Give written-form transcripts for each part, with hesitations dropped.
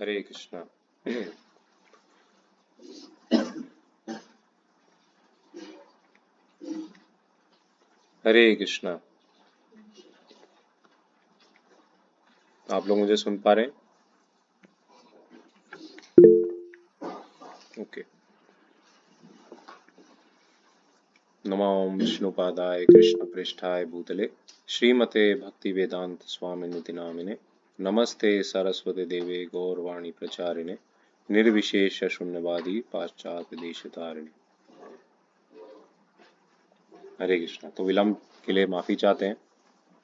हरे कृष्णा। हरे कृष्णा। आप लोग मुझे सुन पा रहे हैं? ओके। नमो विष्णुपादाय कृष्ण पृष्ठाय भूतले श्रीमते भक्ति वेदांत स्वामिनिति नामिने नमस्ते सरस्वती देवे गौरवाणी प्रचारिणे निर्विशेष शून्यवादी पाश्चात्य देश तारिणे। हरे कृष्णा। तो विलंब के लिए माफी चाहते हैं।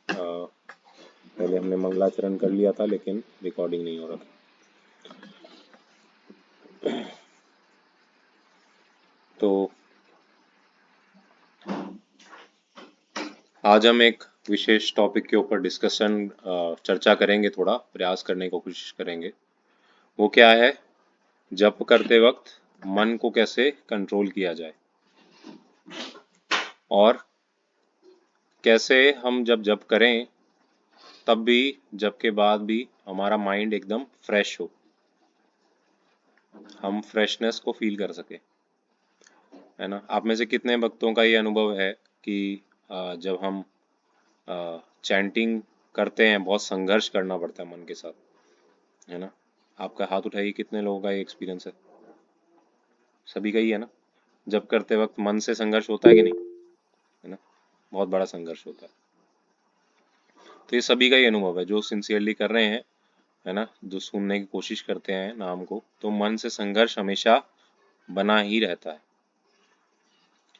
पहले हमने मंगलाचरण कर लिया था लेकिन रिकॉर्डिंग नहीं हो रहा था। तो आज हम एक विशेष टॉपिक के ऊपर चर्चा करेंगे, थोड़ा प्रयास करने की कोशिश करेंगे। वो क्या है? जप करते वक्त मन को कैसे कंट्रोल किया जाए और कैसे हम जब जप करें तब भी जप के बाद भी हमारा माइंड एकदम फ्रेश हो, हम फ्रेशनेस को फील कर सके, है ना। आप में से कितने भक्तों का ये अनुभव है कि जब हम चैंटिंग करते हैं बहुत संघर्ष करना पड़ता है मन के साथ, है ना। आपका हाथ उठाइए, कितने लोगों का ये एक्सपीरियंस है? सभी का ही है ना। जब करते वक्त मन से संघर्ष होता है कि नहीं, है ना। बहुत बड़ा संघर्ष होता है। तो ये सभी का ही अनुभव है जो सिंसियरली कर रहे हैं, है ना, जो सुनने की कोशिश करते हैं नाम को, तो मन से संघर्ष हमेशा बना ही रहता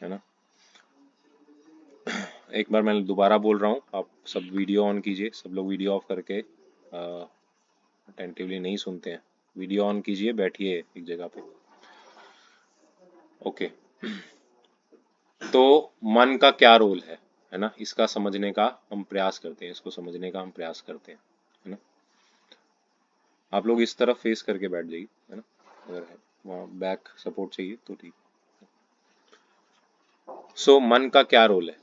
है ना। एक बार मैं दोबारा बोल रहा हूँ, आप सब वीडियो ऑन कीजिए। सब लोग वीडियो ऑफ करके अटेंटिवली नहीं सुनते हैं। वीडियो ऑन कीजिए, बैठिए एक जगह पे। ओके। तो मन का क्या रोल है ना, इसका समझने का हम प्रयास करते हैं, इसको समझने का हम प्रयास करते हैं, है ना। आप लोग इस तरफ फेस करके बैठ जाइए, है ना। अगर है वहाँ बैक सपोर्ट चाहिए तो ठीक। सो मन का क्या रोल है?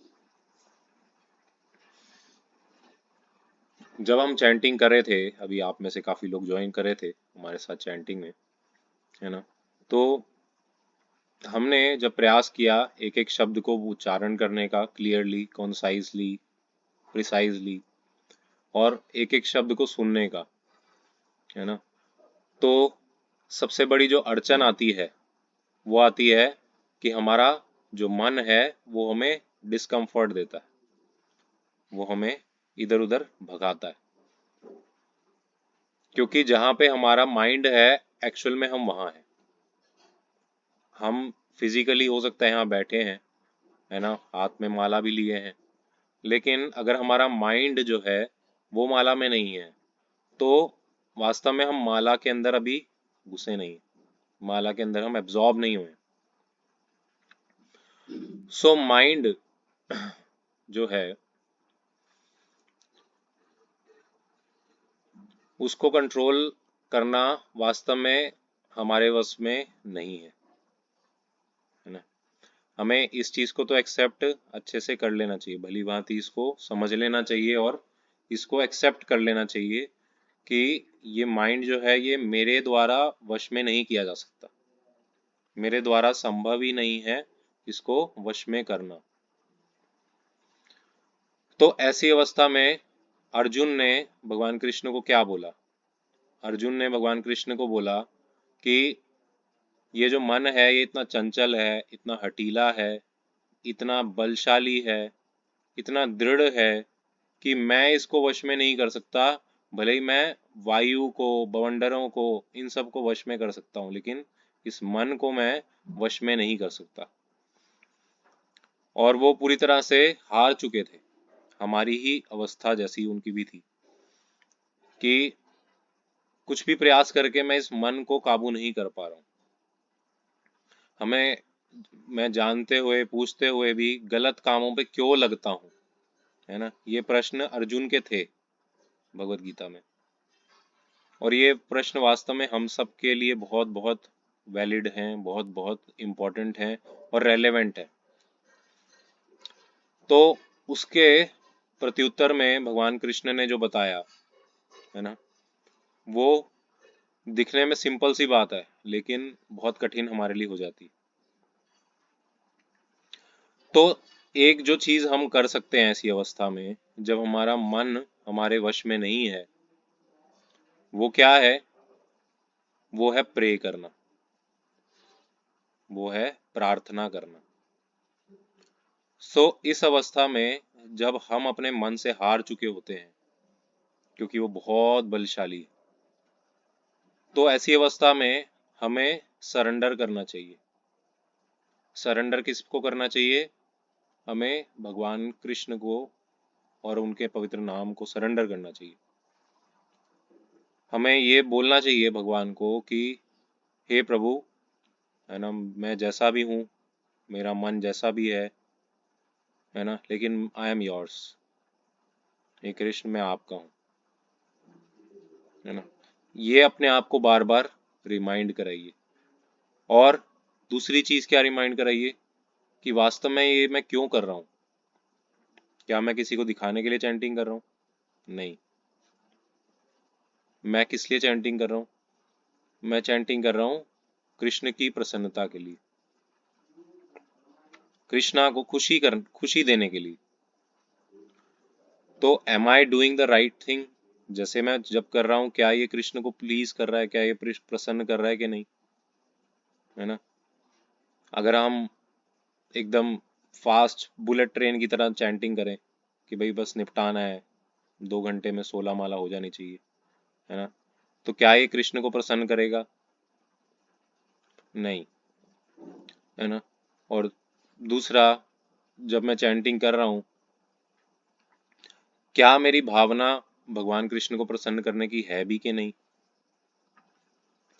जब हम चैंटिंग कर रहे थे, अभी आप में से काफी लोग ज्वाइन कर रहे थे हमारे साथ चैंटिंग में, है ना। तो हमने जब प्रयास किया एक एक शब्द को उच्चारण करने का, क्लियरली, कॉन्साइजली, प्रिसाइजली, और एक एक शब्द को सुनने का, है ना, तो सबसे बड़ी जो अड़चन आती है वो आती है कि हमारा जो मन है वो हमें डिस्कम्फर्ट देता है, वो हमें इधर उधर भगाता है। क्योंकि जहाँ पे हमारा माइंड है एक्चुअल में हम वहाँ हैं। हम फिजिकली हो सकता है यहाँ बैठे हैं, है ना, हाथ में माला भी लिए हैं, लेकिन अगर हमारा माइंड जो है वो माला में नहीं है तो वास्तव में हम माला के अंदर अभी घुसे नहीं, माला के अंदर हम एब्जॉर्ब नहीं हुए। सो माइंड जो है उसको कंट्रोल करना वास्तव में हमारे वश में नहीं है ना। हमें इस चीज को तो एक्सेप्ट अच्छे से कर लेना चाहिए, भली भांति इसको समझ लेना चाहिए और इसको एक्सेप्ट कर लेना चाहिए कि ये माइंड जो है ये मेरे द्वारा वश में नहीं किया जा सकता, मेरे द्वारा संभव ही नहीं है इसको वश में करना। तो ऐसी अवस्था में अर्जुन ने भगवान कृष्ण को क्या बोला? अर्जुन ने भगवान कृष्ण को बोला कि ये जो मन है ये इतना चंचल है, इतना हठीला है, इतना बलशाली है, इतना दृढ़ है कि मैं इसको वश में नहीं कर सकता। भले ही मैं वायु को, बवंडरों को, इन सब को वश में कर सकता हूँ, लेकिन इस मन को मैं वश में नहीं कर सकता। और वो पूरी तरह से हार चुके थे, हमारी ही अवस्था जैसी उनकी भी थी कि कुछ भी प्रयास करके मैं इस मन को काबू नहीं कर पा रहा हूँ। हमें, मैं जानते हुए पूछते हुए भी गलत कामों पे क्यों लगता हूँ, है ना, ये प्रश्न अर्जुन के थे भगवत गीता में। और ये प्रश्न वास्तव में हम सब के लिए बहुत बहुत वैलिड हैं, बहुत बहुत इम्पोर्टेंट हैं और रेलेवेंट है। तो उसके प्रत्युत्तर में भगवान कृष्ण ने जो बताया, है ना, वो दिखने में सिंपल सी बात है, लेकिन बहुत कठिन हमारे लिए हो जाती है। तो एक जो चीज हम कर सकते हैं ऐसी अवस्था में, जब हमारा मन हमारे वश में नहीं है, वो क्या है? वो है प्रे करना, वो है प्रार्थना करना। इस अवस्था में जब हम अपने मन से हार चुके होते हैं, क्योंकि वो बहुत बलशाली है, तो ऐसी अवस्था में हमें सरेंडर करना चाहिए। सरेंडर किसको करना चाहिए? हमें भगवान कृष्ण को और उनके पवित्र नाम को सरेंडर करना चाहिए। हमें ये बोलना चाहिए भगवान को कि हे प्रभु, है ना, मैं जैसा भी हूँ, मेरा मन जैसा भी है ना, लेकिन आई एम योर्स। हे कृष्ण, मैं आपका हूँ, है ना। ये अपने आप को बार बार रिमाइंड कराइए। और दूसरी चीज क्या रिमाइंड कराइए? कि वास्तव में ये मैं क्यों कर रहा हूँ? क्या मैं किसी को दिखाने के लिए चैंटिंग कर रहा हूँ? नहीं। मैं किस लिए चैंटिंग कर रहा हूँ? मैं चैंटिंग कर रहा हूँ कृष्ण की प्रसन्नता के लिए, कृष्णा को खुशी देने के लिए। तो am I doing the right thing? जैसे मैं जब कर रहा हूँ, क्या ये कृष्ण को प्लीज कर रहा है, क्या ये प्रसन्न कर रहा है कि नहीं, है ना। अगर हम एकदम फास्ट बुलेट ट्रेन की तरह चैंटिंग करें कि भाई बस निपटाना है, 2 घंटे में 16 माला हो जानी चाहिए, है ना, तो क्या ये कृष्ण को प्रसन्न करेगा? नहीं, है ना। और दूसरा, जब मैं चैंटिंग कर रहा हूँ, क्या मेरी भावना भगवान कृष्ण को प्रसन्न करने की है भी कि नहीं?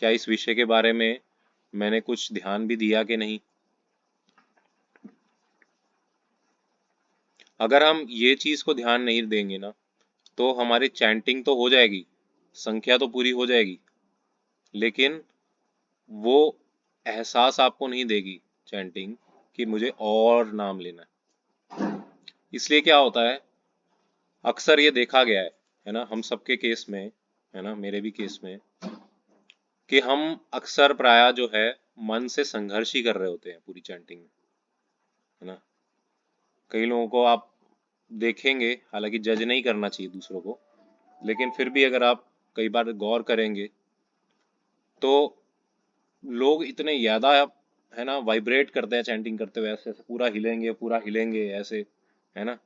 क्या इस विषय के बारे में मैंने कुछ ध्यान भी दिया कि नहीं? अगर हम ये चीज को ध्यान नहीं देंगे ना, तो हमारी चैंटिंग तो हो जाएगी, संख्या तो पूरी हो जाएगी, लेकिन वो एहसास आपको नहीं देगी चैंटिंग कि मुझे और नाम लेना है। इसलिए क्या होता है, अक्सर ये देखा गया है ना, हम सबके केस में, है ना, मेरे भी केस में, कि हम अक्सर प्राय जो है मन से संघर्ष ही कर रहे होते हैं पूरी चैंटिंग में, है ना। कई लोगों को आप देखेंगे, हालांकि जज नहीं करना चाहिए दूसरों को, लेकिन फिर भी अगर आप कई बार गौर करेंगे, तो लोग इतने ज्यादा, है ना, वाइब्रेट करते हैं चैंटिंग करते हुए, ऐसे ऐसे पूरा हिलेंगे ऐसे, है ना।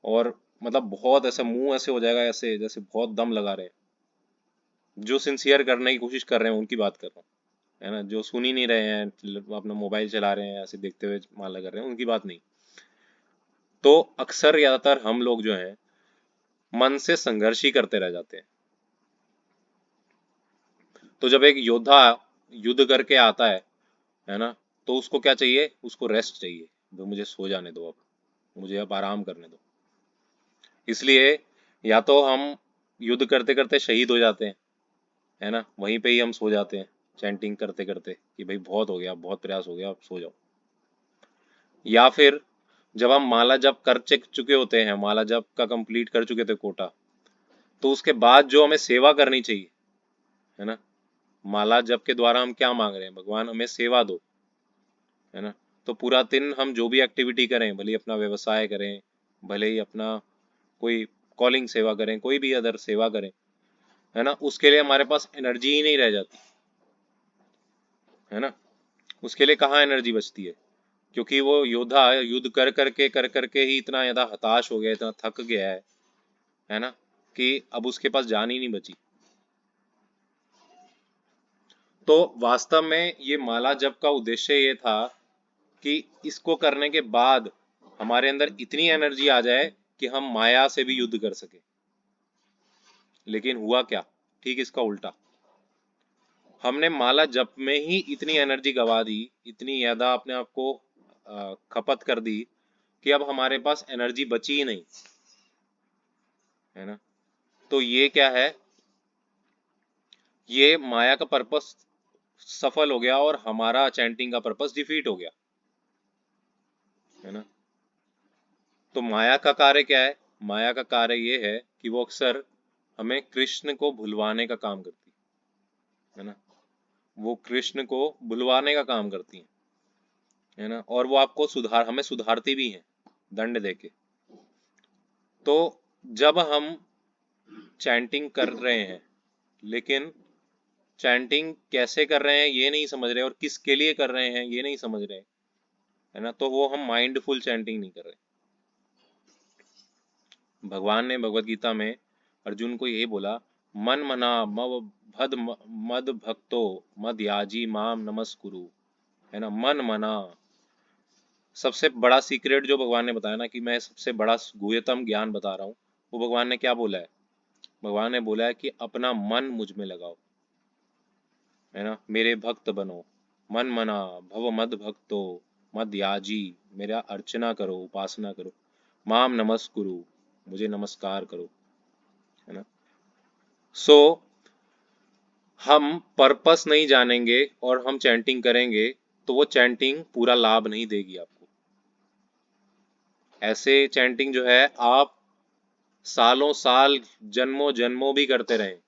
और मतलब बहुत ऐसा मुंह ऐसे हो जाएगा, ऐसे जैसे बहुत दम लगा रहे हैं। जो सिंसियर करने की कोशिश कर रहे हैं उनकी बात कर रहा हूँ, है ना। जो सुन ही नहीं रहे हैं, अपना मोबाइल चला रहे हैं, ऐसे देखते हुए माला कर रहे हैं, उनकी बात नहीं। तो अक्सर ज्यादातर हम लोग जो हैं मन से संघर्ष ही करते रह जाते हैं। तो जब एक योद्धा युद्ध करके आता है ना, तो उसको क्या चाहिए? उसको रेस्ट चाहिए, तो मुझे सो जाने दो, अब मुझे अब आराम करने दो। इसलिए या तो हम युद्ध करते करते शहीद हो जाते हैं, है ना, वहीं पे ही हम सो जाते हैं चैंटिंग करते करते कि भाई बहुत हो गया, बहुत प्रयास हो गया, अब सो जाओ। या फिर जब हम माला जप कर चुके होते हैं, माला जप का कंप्लीट कर चुके थे कोटा, तो उसके बाद जो हमें सेवा करनी चाहिए, है ना, माला जप के द्वारा हम क्या मांग रहे हैं? भगवान हमें सेवा दो, है ना। तो पूरा दिन हम जो भी एक्टिविटी करें, भले ही अपना व्यवसाय करें, भले ही अपना कोई कॉलिंग सेवा करें, कोई भी अदर सेवा करें, है ना, उसके लिए हमारे पास एनर्जी ही नहीं रह जाती, है ना। उसके लिए कहाँ एनर्जी बचती है? क्योंकि वो योद्धा युद्ध कर करके ही इतना ज्यादा हताश हो गया, इतना थक गया है ना, कि अब उसके पास जान ही नहीं बची। तो वास्तव में ये माला जप का उद्देश्य ये था कि इसको करने के बाद हमारे अंदर इतनी एनर्जी आ जाए कि हम माया से भी युद्ध कर सके। लेकिन हुआ क्या? ठीक इसका उल्टा। हमने माला जप में ही इतनी एनर्जी गवा दी, इतनी ज्यादा अपने आप को खपत कर दी, कि अब हमारे पास एनर्जी बची ही नहीं, है ना। तो ये क्या है? ये माया का पर्पस सफल हो गया और हमारा चैंटिंग का पर्पस डिफीट हो गया, है ना। तो माया का कार्य क्या है? माया का कार्य ये है कि वो अक्सर हमें कृष्ण को भुलवाने का काम करती है ना, वो कृष्ण को बुलवाने का काम करती हैं, है ना, और वो आपको हमें सुधारती भी हैं दंड देके। तो जब हम चैंटिंग कर रहे हैं, लेकिन चैंटिंग कैसे कर रहे हैं ये नहीं समझ रहे, और किसके लिए कर रहे हैं ये नहीं समझ रहे, है ना, तो वो हम माइंडफुल चैंटिंग नहीं कर रहे। भगवान ने भगवत गीता में अर्जुन को यही बोला, मन मना मव भद मद भक्तो मद याजी माम नमस्कुरु, है ना, मन मना। सबसे बड़ा सीक्रेट जो भगवान ने बताया ना, कि मैं सबसे बड़ा गुह्यतम ज्ञान बता रहा हूँ, वो भगवान ने क्या बोला है? भगवान ने बोला है कि अपना मन मुझ में लगाओ, है ना, मेरे भक्त बनो, मन मना भव मद भक्तो मद याजी, मेरा अर्चना करो, उपासना करो, माम नमस्कुरु, मुझे नमस्कार करो, है ना। सो हम पर्पस नहीं जानेंगे और हम चैंटिंग करेंगे, तो वो चैंटिंग पूरा लाभ नहीं देगी आपको। ऐसे चैंटिंग जो है आप सालों साल जन्मों जन्मों भी करते रहें,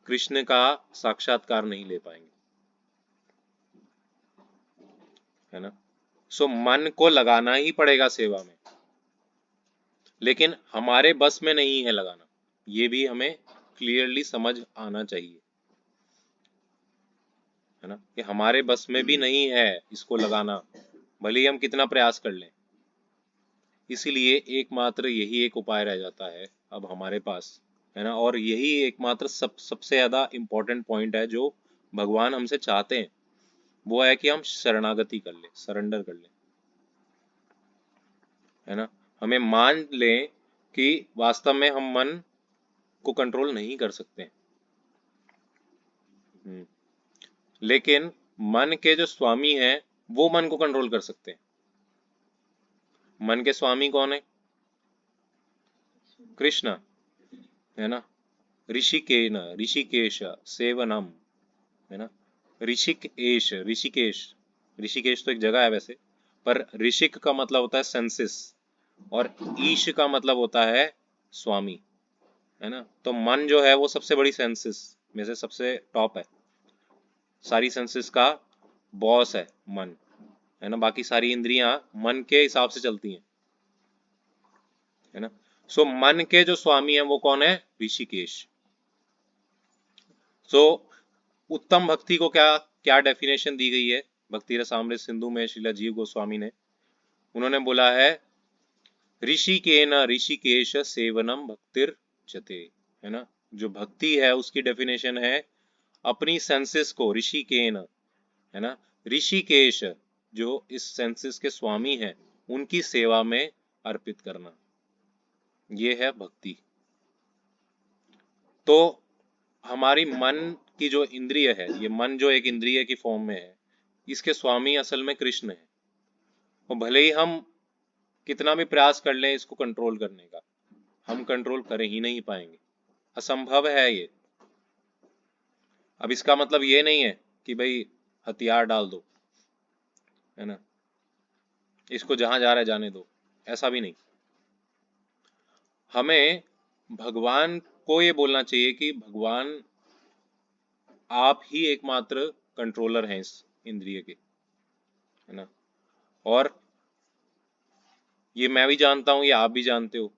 कृष्ण का साक्षात्कार नहीं ले पाएंगे, है ना। सो मन को लगाना ही पड़ेगा सेवा में, लेकिन हमारे बस में नहीं है लगाना, ये भी हमें क्लियरली समझ आना चाहिए, है ना, कि हमारे बस में भी नहीं है इसको लगाना, भले ही हम कितना प्रयास कर लें। इसीलिए एकमात्र यही एक उपाय रह जाता है अब हमारे पास, है ना, और यही एकमात्र सबसे ज्यादा इम्पोर्टेंट पॉइंट है जो भगवान हमसे चाहते हैं, वो है कि हम शरणागति कर लें, सरेंडर कर लें, है ना। हमें मान लें कि वास्तव में हम मन को कंट्रोल नहीं कर सकते हैं। हम्म, लेकिन मन के जो स्वामी हैं वो मन को कंट्रोल कर सकते हैं। मन के स्वामी कौन है? कृष्ण, है ना। ऋषिकेन ऋषिकेश सेवनम, है ना। ऋषिकेश ऋषिकेश, ऋषिकेश तो एक जगह है वैसे, पर ऋषिक का मतलब होता है सेंसिस, और ईश का मतलब होता है स्वामी, है ना। तो मन जो है वो सबसे बड़ी सेंसिस में से सबसे टॉप है, सारी सेंसिस का बॉस है मन, है ना। बाकी सारी इंद्रियां मन के हिसाब से चलती हैं, है ना। सो मन के जो स्वामी है वो कौन है? ऋषिकेश। सो उत्तम भक्ति को क्या क्या डेफिनेशन दी गई है भक्ति रसामृत सिंधु में श्रीला जीव गोस्वामी ने? उन्होंने बोला है, ऋषिकेन ऋषिकेश सेवनम भक्तिर चते, है ना। जो भक्ति है उसकी डेफिनेशन है अपनी सेंसेस को ऋषिकेन, है ना, ऋषिकेश जो इस सेंसेस के स्वामी हैं उनकी सेवा में अर्पित करना, ये है भक्ति। तो हमारी मन की जो इंद्रिय है, ये मन जो एक इंद्रिय की फॉर्म में है, इसके स्वामी असल में कृष्ण है। और भले ही हम कितना भी प्रयास कर लें इसको कंट्रोल करने का, हम कंट्रोल कर ही नहीं पाएंगे, असंभव है ये। अब इसका मतलब ये नहीं है कि भाई हथियार डाल दो, है ना, इसको जहां जा रहा है जाने दो, ऐसा भी नहीं। हमें भगवान को ये बोलना चाहिए कि भगवान आप ही एकमात्र कंट्रोलर हैं इस इंद्रिय के, है ना। और ये मैं भी जानता हूँ, ये आप भी जानते हो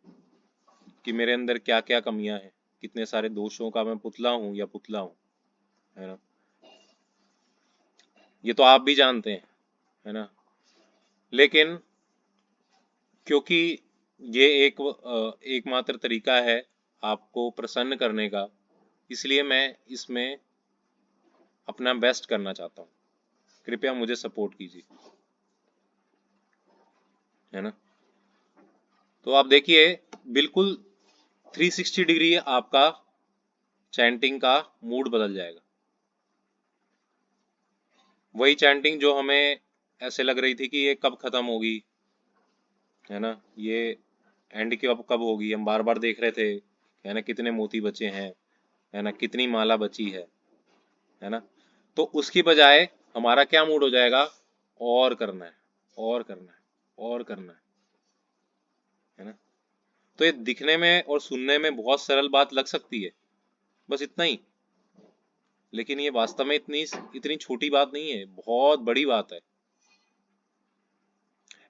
कि मेरे अंदर क्या क्या कमियां हैं, कितने सारे दोषों का मैं पुतला हूँ या पुतला हूँ, है ना। ये तो आप भी जानते हैं, है ना। लेकिन क्योंकि ये एकमात्र तरीका है आपको प्रसन्न करने का, इसलिए मैं इसमें अपना बेस्ट करना चाहता हूँ। कृपया मुझे सपोर्ट कीजिए, है ना। तो आप देखिए, बिल्कुल 360 डिग्री आपका चैंटिंग का मूड बदल जाएगा। वही चैंटिंग जो हमें ऐसे लग रही थी कि ये कब खत्म होगी, है ना, ये एंड की अब कब होगी, हम बार बार देख रहे थे, है ना, कितने मोती बचे हैं, है ना, कितनी माला बची है ना। तो उसकी बजाय हमारा क्या मूड हो जाएगा? और करना है, और करना है, और करना है ना। तो ये दिखने में और सुनने में बहुत सरल बात लग सकती है, बस इतना ही, लेकिन ये वास्तव में इतनी इतनी छोटी बात नहीं है, बहुत बड़ी बात है।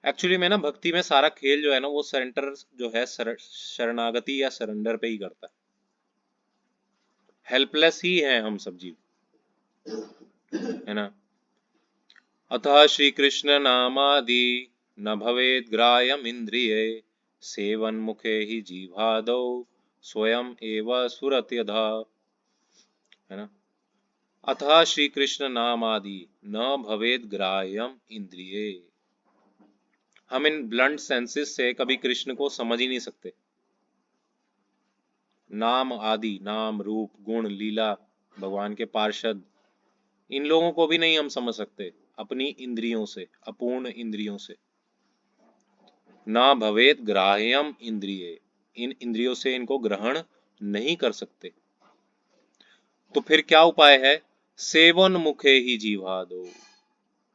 एक्चुअली में ना भक्ति में सारा खेल जो है ना वो सेंटर जो है शरणागति या सरेंडर पे ही करता है। हेल्पलेस ही है हम सब जीव, है ना। अतः श्री कृष्ण नामादि न भवेद ग्राह्यम इंद्रिये सेवन मुखे ही जीवादौ स्वयं एव सुरत्यधा, है ना। अतः श्री कृष्ण नामादि न भवेद ग्राह्यम इंद्रिये, हम इन ब्लंट सेंसेस से कभी कृष्ण को समझ ही नहीं सकते। नाम आदि, नाम रूप गुण लीला भगवान के पार्षद, इन लोगों को भी नहीं हम समझ सकते अपनी इंद्रियों से, अपूर्ण इंद्रियों से। ना भवेत ग्राह्यम इंद्रिये, इन इंद्रियों से इनको ग्रहण नहीं कर सकते। तो फिर क्या उपाय है? सेवन मुखे ही जीवा दो,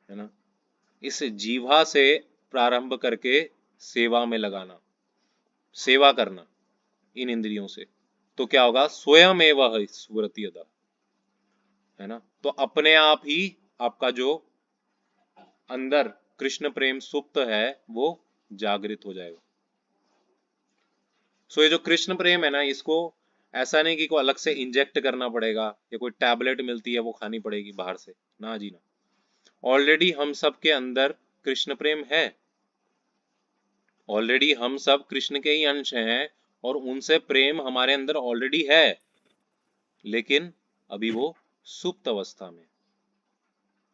है ना। इस जीवा से प्रारंभ करके सेवा में लगाना, सेवा करना इन इंद्रियों से। तो क्या होगा? स्वयं एवं स्फुरत्यदा, है ना। तो अपने आप ही आपका जो अंदर कृष्ण प्रेम सुप्त है वो जागृत हो जाएगा। सो ये जो कृष्ण प्रेम है ना, इसको ऐसा नहीं कि कोई अलग से इंजेक्ट करना पड़ेगा या कोई टैबलेट मिलती है वो खानी पड़ेगी बाहर से, ना जी ना। ऑलरेडी हम सब के अंदर कृष्ण प्रेम है, ऑलरेडी हम सब कृष्ण के ही अंश हैं और उनसे प्रेम हमारे अंदर ऑलरेडी है, लेकिन अभी वो सुप्त अवस्था में,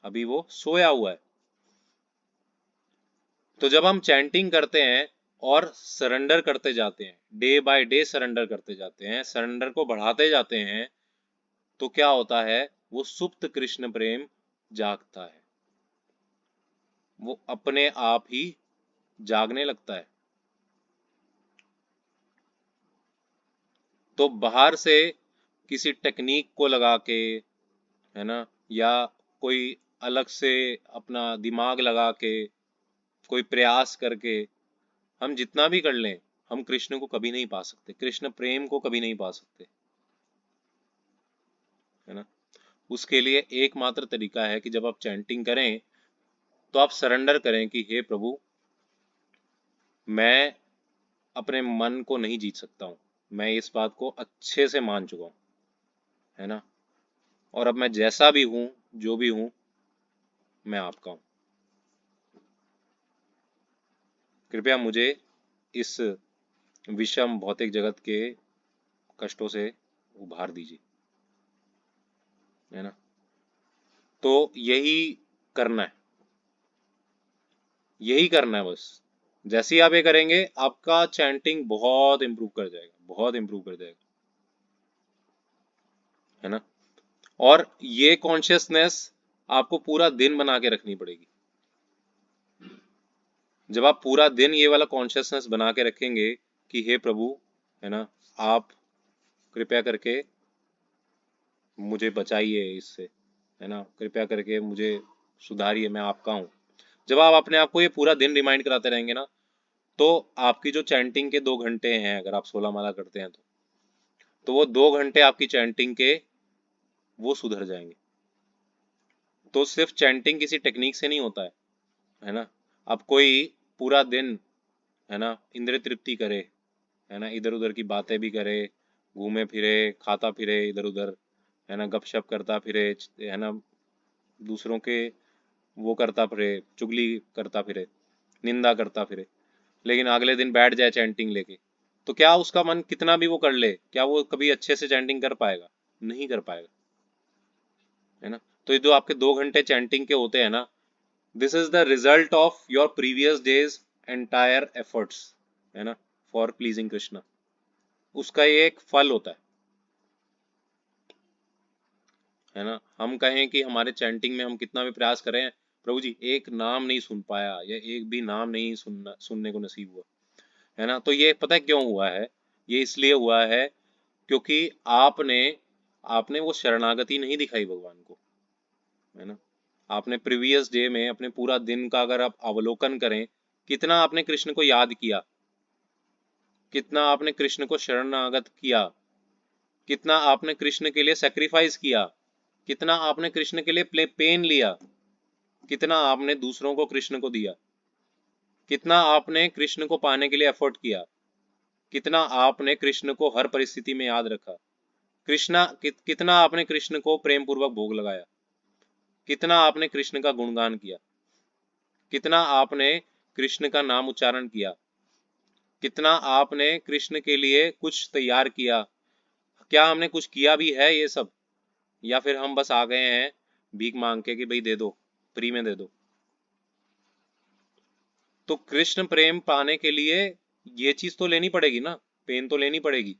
अभी वो सोया हुआ है। तो जब हम चैंटिंग करते हैं और सरेंडर करते जाते हैं, डे बाय डे सरेंडर करते जाते हैं, सरेंडर को बढ़ाते जाते हैं, तो क्या होता है? वो सुप्त कृष्ण प्रेम जागता है, वो अपने आप ही जागने लगता है। तो बाहर से किसी टेक्निक को लगा के, है ना, या कोई अलग से अपना दिमाग लगा के, कोई प्रयास करके हम जितना भी कर लें, हम कृष्ण को कभी नहीं पा सकते, कृष्ण प्रेम को कभी नहीं पा सकते, है ना। उसके लिए एकमात्र तरीका है कि जब आप चैंटिंग करें तो आप सरेंडर करें कि हे प्रभु, मैं अपने मन को नहीं जीत सकता हूँ, मैं इस बात को अच्छे से मान चुका हूँ, है ना। और अब मैं जैसा भी हूँ, जो भी हूँ, मैं आपका हूँ। कृपया मुझे इस विषम भौतिक जगत के कष्टों से उभार दीजिए, है ना। तो यही करना है, यही करना है बस। जैसे ही आप ये करेंगे आपका चैंटिंग बहुत इम्प्रूव कर जाएगा, बहुत इम्प्रूव कर जाएगा, है ना। और ये कॉन्शियसनेस आपको पूरा दिन बना के रखनी पड़ेगी। जब आप पूरा दिन ये वाला कॉन्शियसनेस बना के रखेंगे कि हे प्रभु, है ना, आप कृपया करके मुझे बचाइए इससे, है ना, कृपया करके मुझे सुधारिए, मैं आपका हूँ। जब आप अपने आप को ये पूरा दिन रिमाइंड कराते रहेंगे ना, तो आपकी जो चैंटिंग के 2 घंटे हैं, अगर आप 16 माला करते हैं तो वो 2 घंटे आपकी चैंटिंग के वो सुधर जाएंगे। तो सिर्फ चैंटिंग किसी टेक्निक से नहीं होता है ना। अब कोई पूरा दिन, है ना, इंद्रिय तृप्ति करे, है ना, इधर उधर की बातें भी करे, घूमे फिरे, खाता फिरे इधर उधर, है ना, गपशप करता फिरे, है ना, दूसरों के वो करता फिरे, चुगली करता फिरे, निंदा करता फिरे, लेकिन अगले दिन बैठ जाए चैंटिंग लेके, तो क्या उसका मन कितना भी वो कर ले, क्या वो कभी अच्छे से चैंटिंग कर पाएगा? नहीं कर पाएगा, है ना। तो ये जो आपके 2 घंटे चैंटिंग के होते हैं ना, this is the result of your previous days entire efforts, है ना, फॉर प्लीजिंग कृष्णा। उसका ये एक फल होता है ना। हम कहें कि हमारे चैंटिंग में हम कितना भी प्रयास करें, प्रभु जी एक नाम नहीं सुन पाया या एक भी नाम नहीं सुनने को नसीब हुआ, है ना। तो ये पता है क्यों हुआ है? ये इसलिए हुआ है क्योंकि आपने आपने वो शरणागति नहीं दिखाई भगवान को, है ना। आपने प्रीवियस डे में अपने पूरा दिन का अगर आप अवलोकन करें, कितना आपने कृष्ण को याद किया, कितना आपने कृष्ण को शरणागत किया, कितना आपने कृष्ण के लिए सेक्रीफाइस किया, कितना आपने कृष्ण के लिए पेन लिया, कितना आपने दूसरों को कृष्ण को दिया, कितना आपने कृष्ण को पाने के लिए एफर्ट किया, कितना आपने कृष्ण को हर परिस्थिति में याद रखा, कितना आपने कृष्ण को प्रेम पूर्वक भोग लगाया, कितना आपने कृष्ण का गुणगान किया, कितना आपने कृष्ण का नाम उच्चारण किया, कितना आपने कृष्ण के लिए कुछ तैयार किया। क्या हमने कुछ किया भी है ये सब, या फिर हम बस आ गए हैं भीख मांग के कि भाई दे दो, फ्री में दे दो। तो कृष्ण प्रेम पाने के लिए ये चीज तो लेनी पड़ेगी ना, पेन तो लेनी पड़ेगी।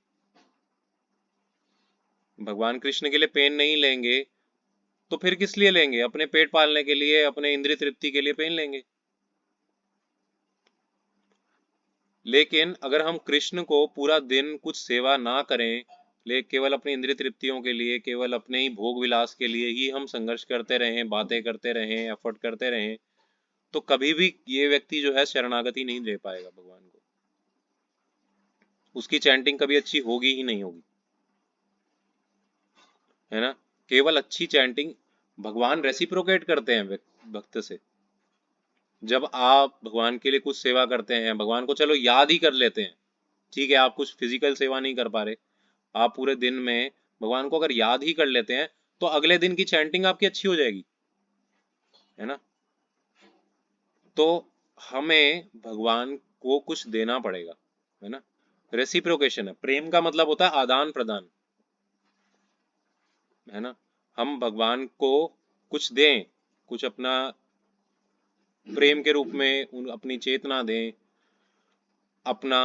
भगवान कृष्ण के लिए पेन नहीं लेंगे तो फिर किस लिए लेंगे? अपने पेट पालने के लिए, अपने इंद्रिय तृप्ति के लिए पेन लेंगे। लेकिन अगर हम कृष्ण को पूरा दिन कुछ सेवा ना करें, ले केवल अपनी इंद्रिय तृप्तियों के लिए, केवल अपने ही भोग विलास के लिए ही हम संघर्ष करते रहें, बातें करते रहें, एफर्ट करते रहें, तो कभी भी ये व्यक्ति जो है शरणागति नहीं दे पाएगा भगवान को। उसकी चैंटिंग कभी अच्छी होगी ही नहीं होगी, है ना। केवल अच्छी चैंटिंग, भगवान रेसिप्रोकेट करते हैं भक्त से। जब आप भगवान के लिए कुछ सेवा करते हैं, भगवान को चलो याद ही कर लेते हैं, ठीक है, आप कुछ फिजिकल सेवा नहीं कर पा रहे, आप पूरे दिन में भगवान को अगर याद ही कर लेते हैं, तो अगले दिन की चैंटिंग आपकी अच्छी हो जाएगी, है ना। तो हमें भगवान को कुछ देना पड़ेगा, है ना। रेसिप्रोकेशन है, प्रेम का मतलब होता है आदान प्रदान, है ना। हम भगवान को कुछ दें, कुछ अपना प्रेम के रूप में अपनी चेतना दें, अपना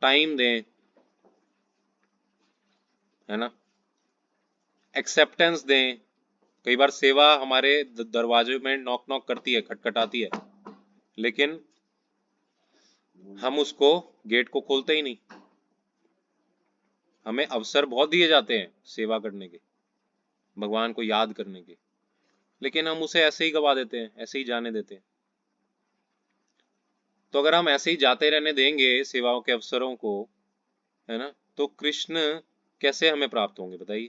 टाइम दें, है ना, एक्सेप्टेंस दें। कई बार सेवा हमारे दरवाजे में नॉक नॉक करती है, खटखटाती है, लेकिन हम उसको गेट को खोलते ही नहीं। हमें अवसर बहुत दिए जाते हैं सेवा करने के, भगवान को याद करने के, लेकिन हम उसे ऐसे ही गवा देते हैं, ऐसे ही जाने देते हैं। तो अगर हम ऐसे ही जाते रहने देंगे सेवाओं के अवसरों को, है ना, तो कृष्ण कैसे हमें प्राप्त होंगे बताइए।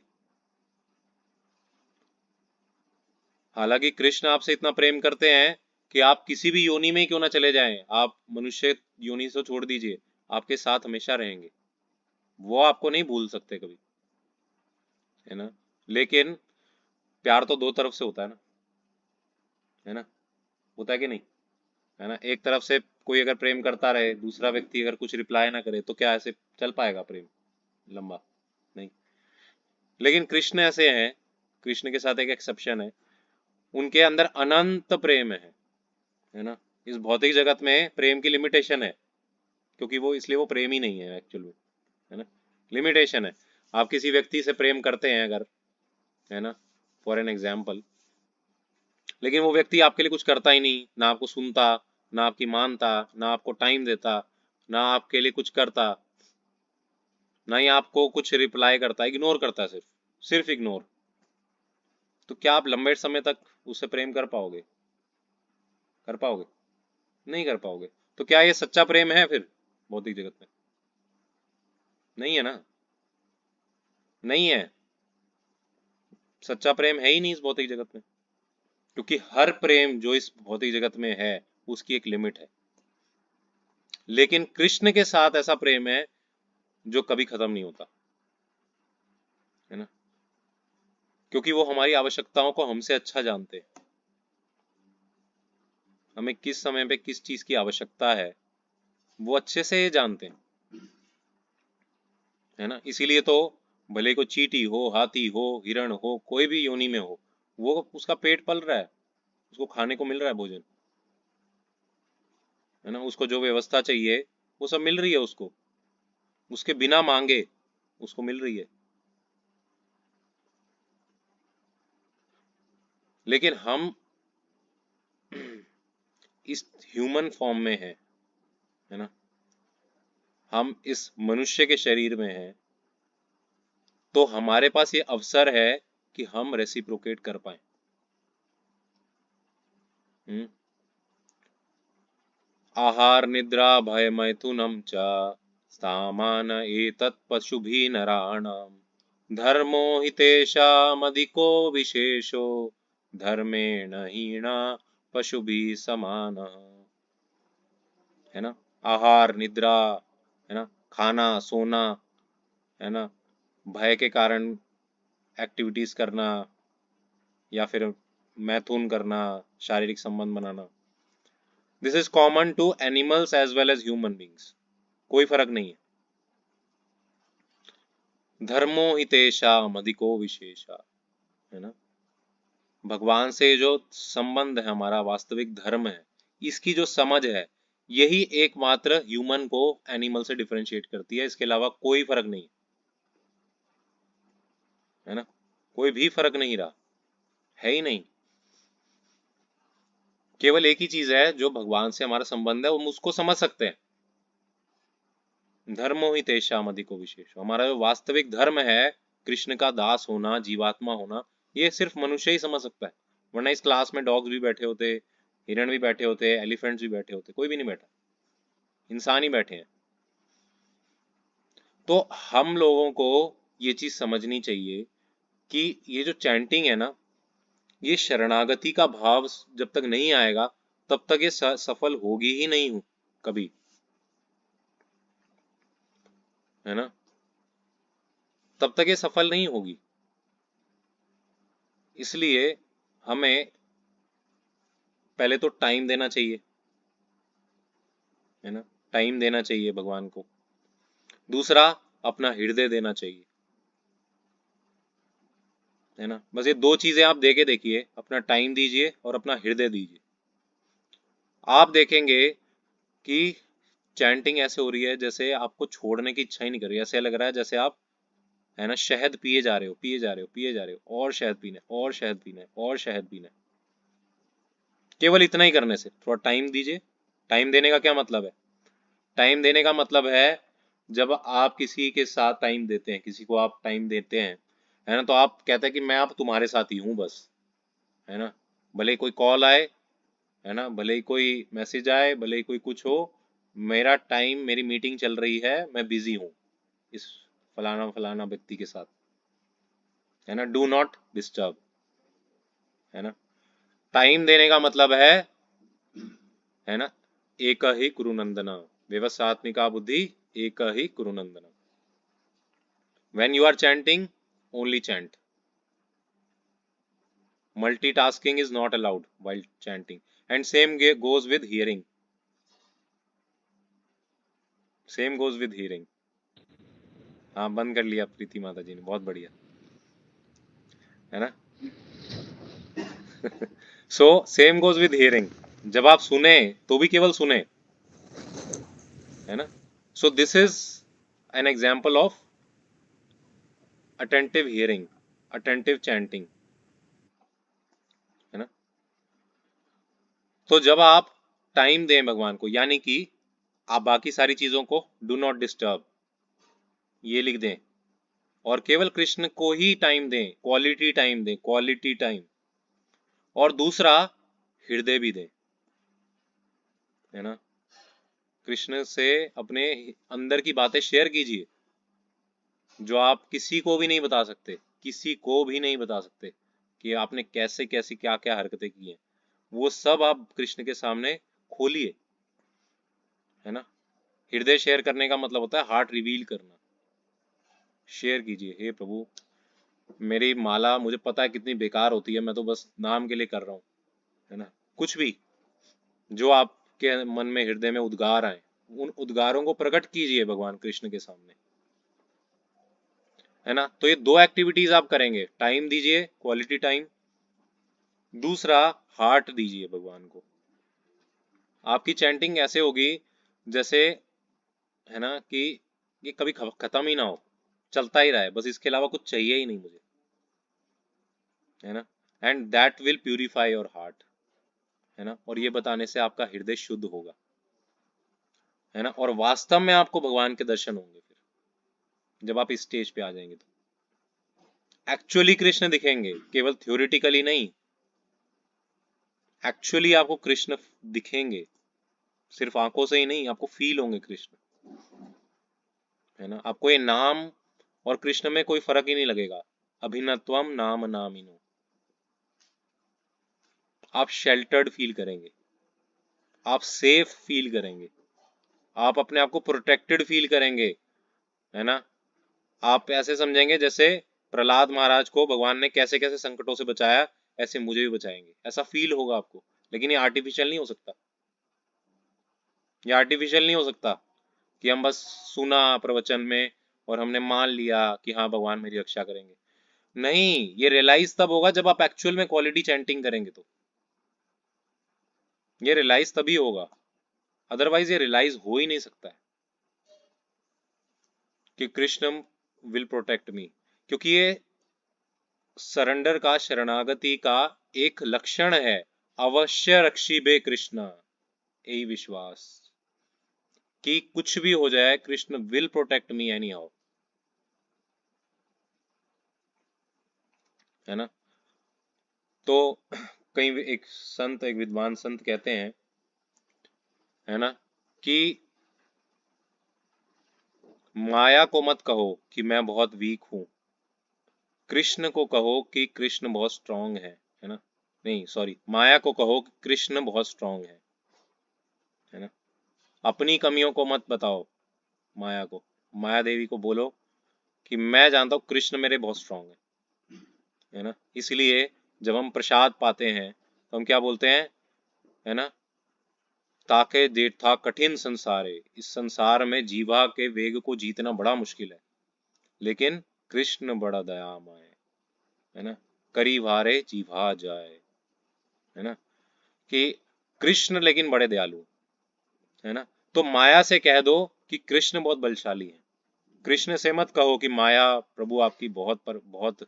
हालांकि कृष्ण आपसे इतना प्रेम करते हैं कि आप किसी भी योनि में क्यों ना चले जाएं, आप मनुष्य योनि से छोड़ दीजिए, आपके साथ हमेशा रहेंगे, वो आपको नहीं भूल सकते कभी, है ना। लेकिन प्यार तो दो तरफ से होता है ना, होता है कि नहीं, है ना। एक तरफ से कोई अगर प्रेम करता रहे, दूसरा व्यक्ति अगर कुछ रिप्लाई ना करे, तो क्या ऐसे चल पाएगा प्रेम लंबा? नहीं। लेकिन कृष्ण ऐसे हैं, कृष्ण के साथ एक एक्सेप्शन है, उनके अंदर अनंत प्रेम है ना। इस भौतिक जगत में प्रेम की लिमिटेशन है, क्योंकि वो इसलिए वो प्रेम ही नहीं है एक्चुअल में, है ना। लिमिटेशन है। आप किसी व्यक्ति से प्रेम करते हैं अगर, है ना, फॉर एन एग्जाम्पल, लेकिन वो व्यक्ति आपके लिए कुछ करता ही नहीं, ना आपको सुनता, ना आपकी मानता, ना आपको टाइम देता, ना आपके लिए कुछ करता, ना ही आपको कुछ रिप्लाई करता, इग्नोर करता, सिर्फ सिर्फ इग्नोर, तो क्या आप लंबे समय तक उससे प्रेम कर पाओगे? कर पाओगे? नहीं कर पाओगे। तो क्या ये सच्चा प्रेम है फिर भौतिक जगत में? नहीं है ना, नहीं है। सच्चा प्रेम है ही नहीं इस भौतिक जगत में, क्योंकि हर प्रेम जो इस भौतिक जगत में है उसकी एक लिमिट है। लेकिन कृष्ण के साथ ऐसा प्रेम है जो कभी खत्म नहीं होता, है ना, क्योंकि वो हमारी आवश्यकताओं को हमसे अच्छा जानते हैं। हमें किस समय पे किस चीज की आवश्यकता है वो अच्छे से जानते हैं, है ना। इसीलिए तो भले को चींटी हो, हाथी हो, हिरण हो, कोई भी योनि में हो, वो उसका पेट पल रहा है, उसको खाने को मिल रहा है भोजन, है ना, उसको जो व्यवस्था चाहिए वो सब मिल रही है उसको, उसके बिना मांगे उसको मिल रही है। लेकिन हम इस ह्यूमन फॉर्म में है ना, हम इस मनुष्य के शरीर में हैं, तो हमारे पास ये अवसर है कि हम रेसिप्रोकेट कर पाए। हम्म। आहार निद्रा भय मैथुनम च सामान एतत् पशुभिः नराणाम् धर्मो हि तेषामधिको विशेषो धर्मेण हीना पशुभिः समानः। है ना, आहार निद्रा, है ना, खाना सोना, है ना, भय के कारण एक्टिविटीज करना या फिर मैथुन करना, शारीरिक संबंध बनाना, this is common to animals as well as human beings. कोई फर्क नहीं है। धर्मो हि तेषाम् अधिको विशेषा, है ना, भगवान से जो संबंध है हमारा, वास्तविक धर्म है, इसकी जो समझ है, यही एकमात्र ह्यूमन को एनिमल से डिफरेंशिएट करती है। इसके अलावा कोई फर्क नहीं है ना, कोई भी फर्क नहीं रहा, है ही नहीं। केवल एक ही चीज है जो भगवान से हमारा संबंध है, हम उसको समझ सकते हैं। धर्मो ही तेषाम् अधिको विशेषो, हमारा जो वास्तविक धर्म है, कृष्ण का दास होना, जीवात्मा होना, ये सिर्फ मनुष्य ही समझ सकता है। वरना इस क्लास में डॉग्स भी बैठे होते, हिरण भी बैठे होते, एलिफेंट्स भी बैठे होते, कोई भी नहीं बैठा, इंसान ही बैठे हैं। तो हम लोगों को ये चीज समझनी चाहिए कि ये जो चैंटिंग है ना, ये शरणागति का भाव जब तक नहीं आएगा तब तक ये सफल होगी ही नहीं कभी, है ना, तब तक ये सफल नहीं होगी। इसलिए हमें पहले तो टाइम देना चाहिए, है ना, टाइम देना चाहिए भगवान को। दूसरा, अपना हृदय देना चाहिए, है ना, बस ये दो चीजें आप दे के देखिए, अपना टाइम दीजिए और अपना हृदय दीजिए। आप देखेंगे कि चैंटिंग ऐसे हो रही है जैसे आपको छोड़ने की इच्छा ही नहीं कर रही, ऐसे लग रहा है जैसे आप, है ना, शहद पिए जा रहे हो, पिए जा रहे हो, पिए जा रहे हो, और शहद पीना है, और शहद पीना है, और शहद पीना है। केवल इतना ही करने से, थोड़ा टाइम दीजिए। टाइम देने का क्या मतलब है? टाइम देने का मतलब है, जब आप किसी के साथ टाइम देते हैं, किसी को आप टाइम देते हैं, है ना, तो आप कहते हैं कि मैं अब तुम्हारे साथ ही हूँ बस, है ना, भले ही कोई कॉल आए, है ना, भले ही कोई मैसेज आए, भले ही कोई कुछ हो, मेरा टाइम, मेरी मीटिंग चल रही है, मैं बिजी हूँ इस फलाना फलाना व्यक्ति के साथ, है ना, डू नॉट डिस्टर्ब, है ना। टाइम देने का मतलब है ना, एक ही कुरुनंदना, व्यवसात्मिका बुद्धि एक ही कुरुनंदना। When you are chanting, only chant. Multitasking is not allowed while chanting. And same goes with hearing. Same goes with hearing. हाँ, बंद कर लिया प्रीति माता जी ने, बहुत बढ़िया, है ना। So same goes with hearing. जब आप सुने तो भी केवल सुने, है ना। So this is an example of attentive hearing, attentive chanting, है ना। तो जब आप टाइम दें भगवान को, यानी कि आप बाकी सारी चीजों को डू नॉट डिस्टर्ब ये लिख दें, और केवल कृष्ण को ही टाइम दें, क्वालिटी टाइम दें, क्वालिटी टाइम। और दूसरा, हृदय भी दें, है ना, कृष्ण से अपने अंदर की बातें शेयर कीजिए, जो आप किसी को भी नहीं बता सकते, किसी को भी नहीं बता सकते कि आपने कैसे कैसी क्या क्या हरकतें की हैं, वो सब आप कृष्ण के सामने खोलिए, है ना। हृदय शेयर करने का मतलब होता है हार्ट रिवील करना। शेयर कीजिए, हे प्रभु, मेरी माला मुझे पता है कितनी बेकार होती है, मैं तो बस नाम के लिए कर रहा हूँ, है ना, कुछ भी जो आपके मन में, हृदय में उद्गार आए, उन उद्गारों को प्रकट कीजिए भगवान कृष्ण के सामने, है ना। तो ये दो एक्टिविटीज आप करेंगे, टाइम दीजिए, क्वालिटी टाइम, दूसरा हार्ट दीजिए भगवान को। आपकी चैंटिंग ऐसे होगी जैसे, है ना, कि ये कभी खत्म ही ना हो, चलता ही रहा है बस, इसके अलावा कुछ चाहिए ही नहीं मुझे, है ना। And that will purify your heart, है ना, और ये बताने से आपका हृदय शुद्ध होगा, है ना, और वास्तव में आपको भगवान के दर्शन होंगे फिर, जब आप इस स्टेज पे आ जाएंगे तो एक्चुअली कृष्ण दिखेंगे, केवल थ्योरेटिकली नहीं, एक्चुअली आपको कृष्ण दिखेंगे, सिर्फ आंखों से ही नहीं, आपको फील होंगे कृष्ण, है ना। आपको ये नाम और कृष्ण में कोई फर्क ही नहीं लगेगा। अभिन्नत्वम नाम नामिनो। आप शेल्टर्ड फील करेंगे, आप सेफ फील करेंगे, आप अपने आप को प्रोटेक्टेड फील करेंगे, है ना। आप ऐसे समझेंगे जैसे प्रहलाद महाराज को भगवान ने कैसे कैसे संकटों से बचाया, ऐसे मुझे भी बचाएंगे, ऐसा फील होगा आपको। लेकिन ये आर्टिफिशियल नहीं हो सकता, ये आर्टिफिशियल नहीं हो सकता कि हम बस सुना प्रवचन में और हमने मान लिया कि हाँ भगवान मेरी रक्षा करेंगे। नहीं, ये रियलाइज तब होगा जब आप एक्चुअल में क्वालिटी चैंटिंग करेंगे, तो ये रियलाइज तभी होगा, अदरवाइज ये रियलाइज हो ही नहीं सकता है कि कृष्ण विल प्रोटेक्ट मी। क्योंकि ये सरेंडर का, शरणागति का एक लक्षण है। अवश्य रक्षिबे कृष्ण, यही विश्वास कि कुछ भी हो जाए Krishna will protect me any how, है ना। तो कहीं एक संत, एक विद्वान संत कहते हैं, है ना, कि माया को मत कहो कि मैं बहुत वीक हूं, कृष्ण को कहो कि कृष्ण बहुत स्ट्रांग है ना। नहीं सॉरी, माया को कहो कि कृष्ण बहुत स्ट्रांग है ना। अपनी कमियों को मत बताओ माया को, माया देवी को बोलो कि मैं जानता हूँ कृष्ण मेरे बहुत स्ट्रांग है ना। इसलिए जब हम प्रसाद पाते हैं तो हम क्या बोलते हैं, है ना, ताके देर था कठिन संसारे, इस संसार में जीवा के वेग को जीतना बड़ा मुश्किल है, लेकिन कृष्ण बड़ा दयामय है ना, करी भारे जीवा जाए, है ना, कि कृष्ण लेकिन बड़े दयालु है ना। तो माया से कह दो कि कृष्ण बहुत बलशाली है, कृष्ण से मत कहो कि माया प्रभु आपकी बहुत पर बहुत,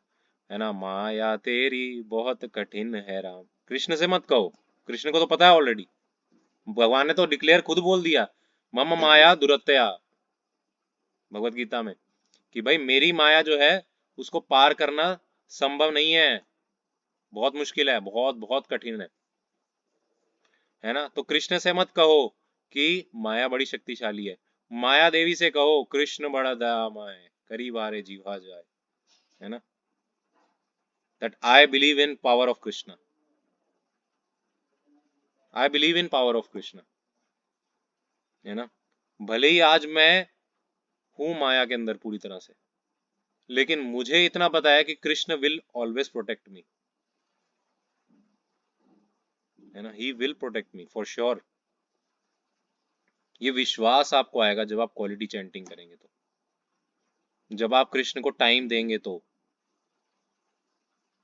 है ना, माया तेरी बहुत कठिन है राम, कृष्ण से मत कहो। कृष्ण को तो पता है ऑलरेडी, भगवान ने तो डिक्लेयर खुद बोल दिया, मम माया दुरत्या, भगवत गीता में, कि भाई मेरी माया जो है उसको पार करना संभव नहीं है, बहुत मुश्किल है, बहुत बहुत कठिन है ना। तो कृष्ण से मत कहो कि माया बड़ी शक्तिशाली है, माया देवी से कहो कृष्ण बड़ा दयामय, करीब आ रे जीवा जाए, है ना। That I believe in power of Krishna, I believe in power of Krishna, है ना। भले ही आज मैं हूं माया के अंदर पूरी तरह से, लेकिन मुझे इतना पता है कि Krishna will always protect me, है ना, he will protect me for sure. ये विश्वास आपको आएगा जब आप क्वालिटी चैंटिंग करेंगे, तो जब आप कृष्ण को टाइम देंगे तो,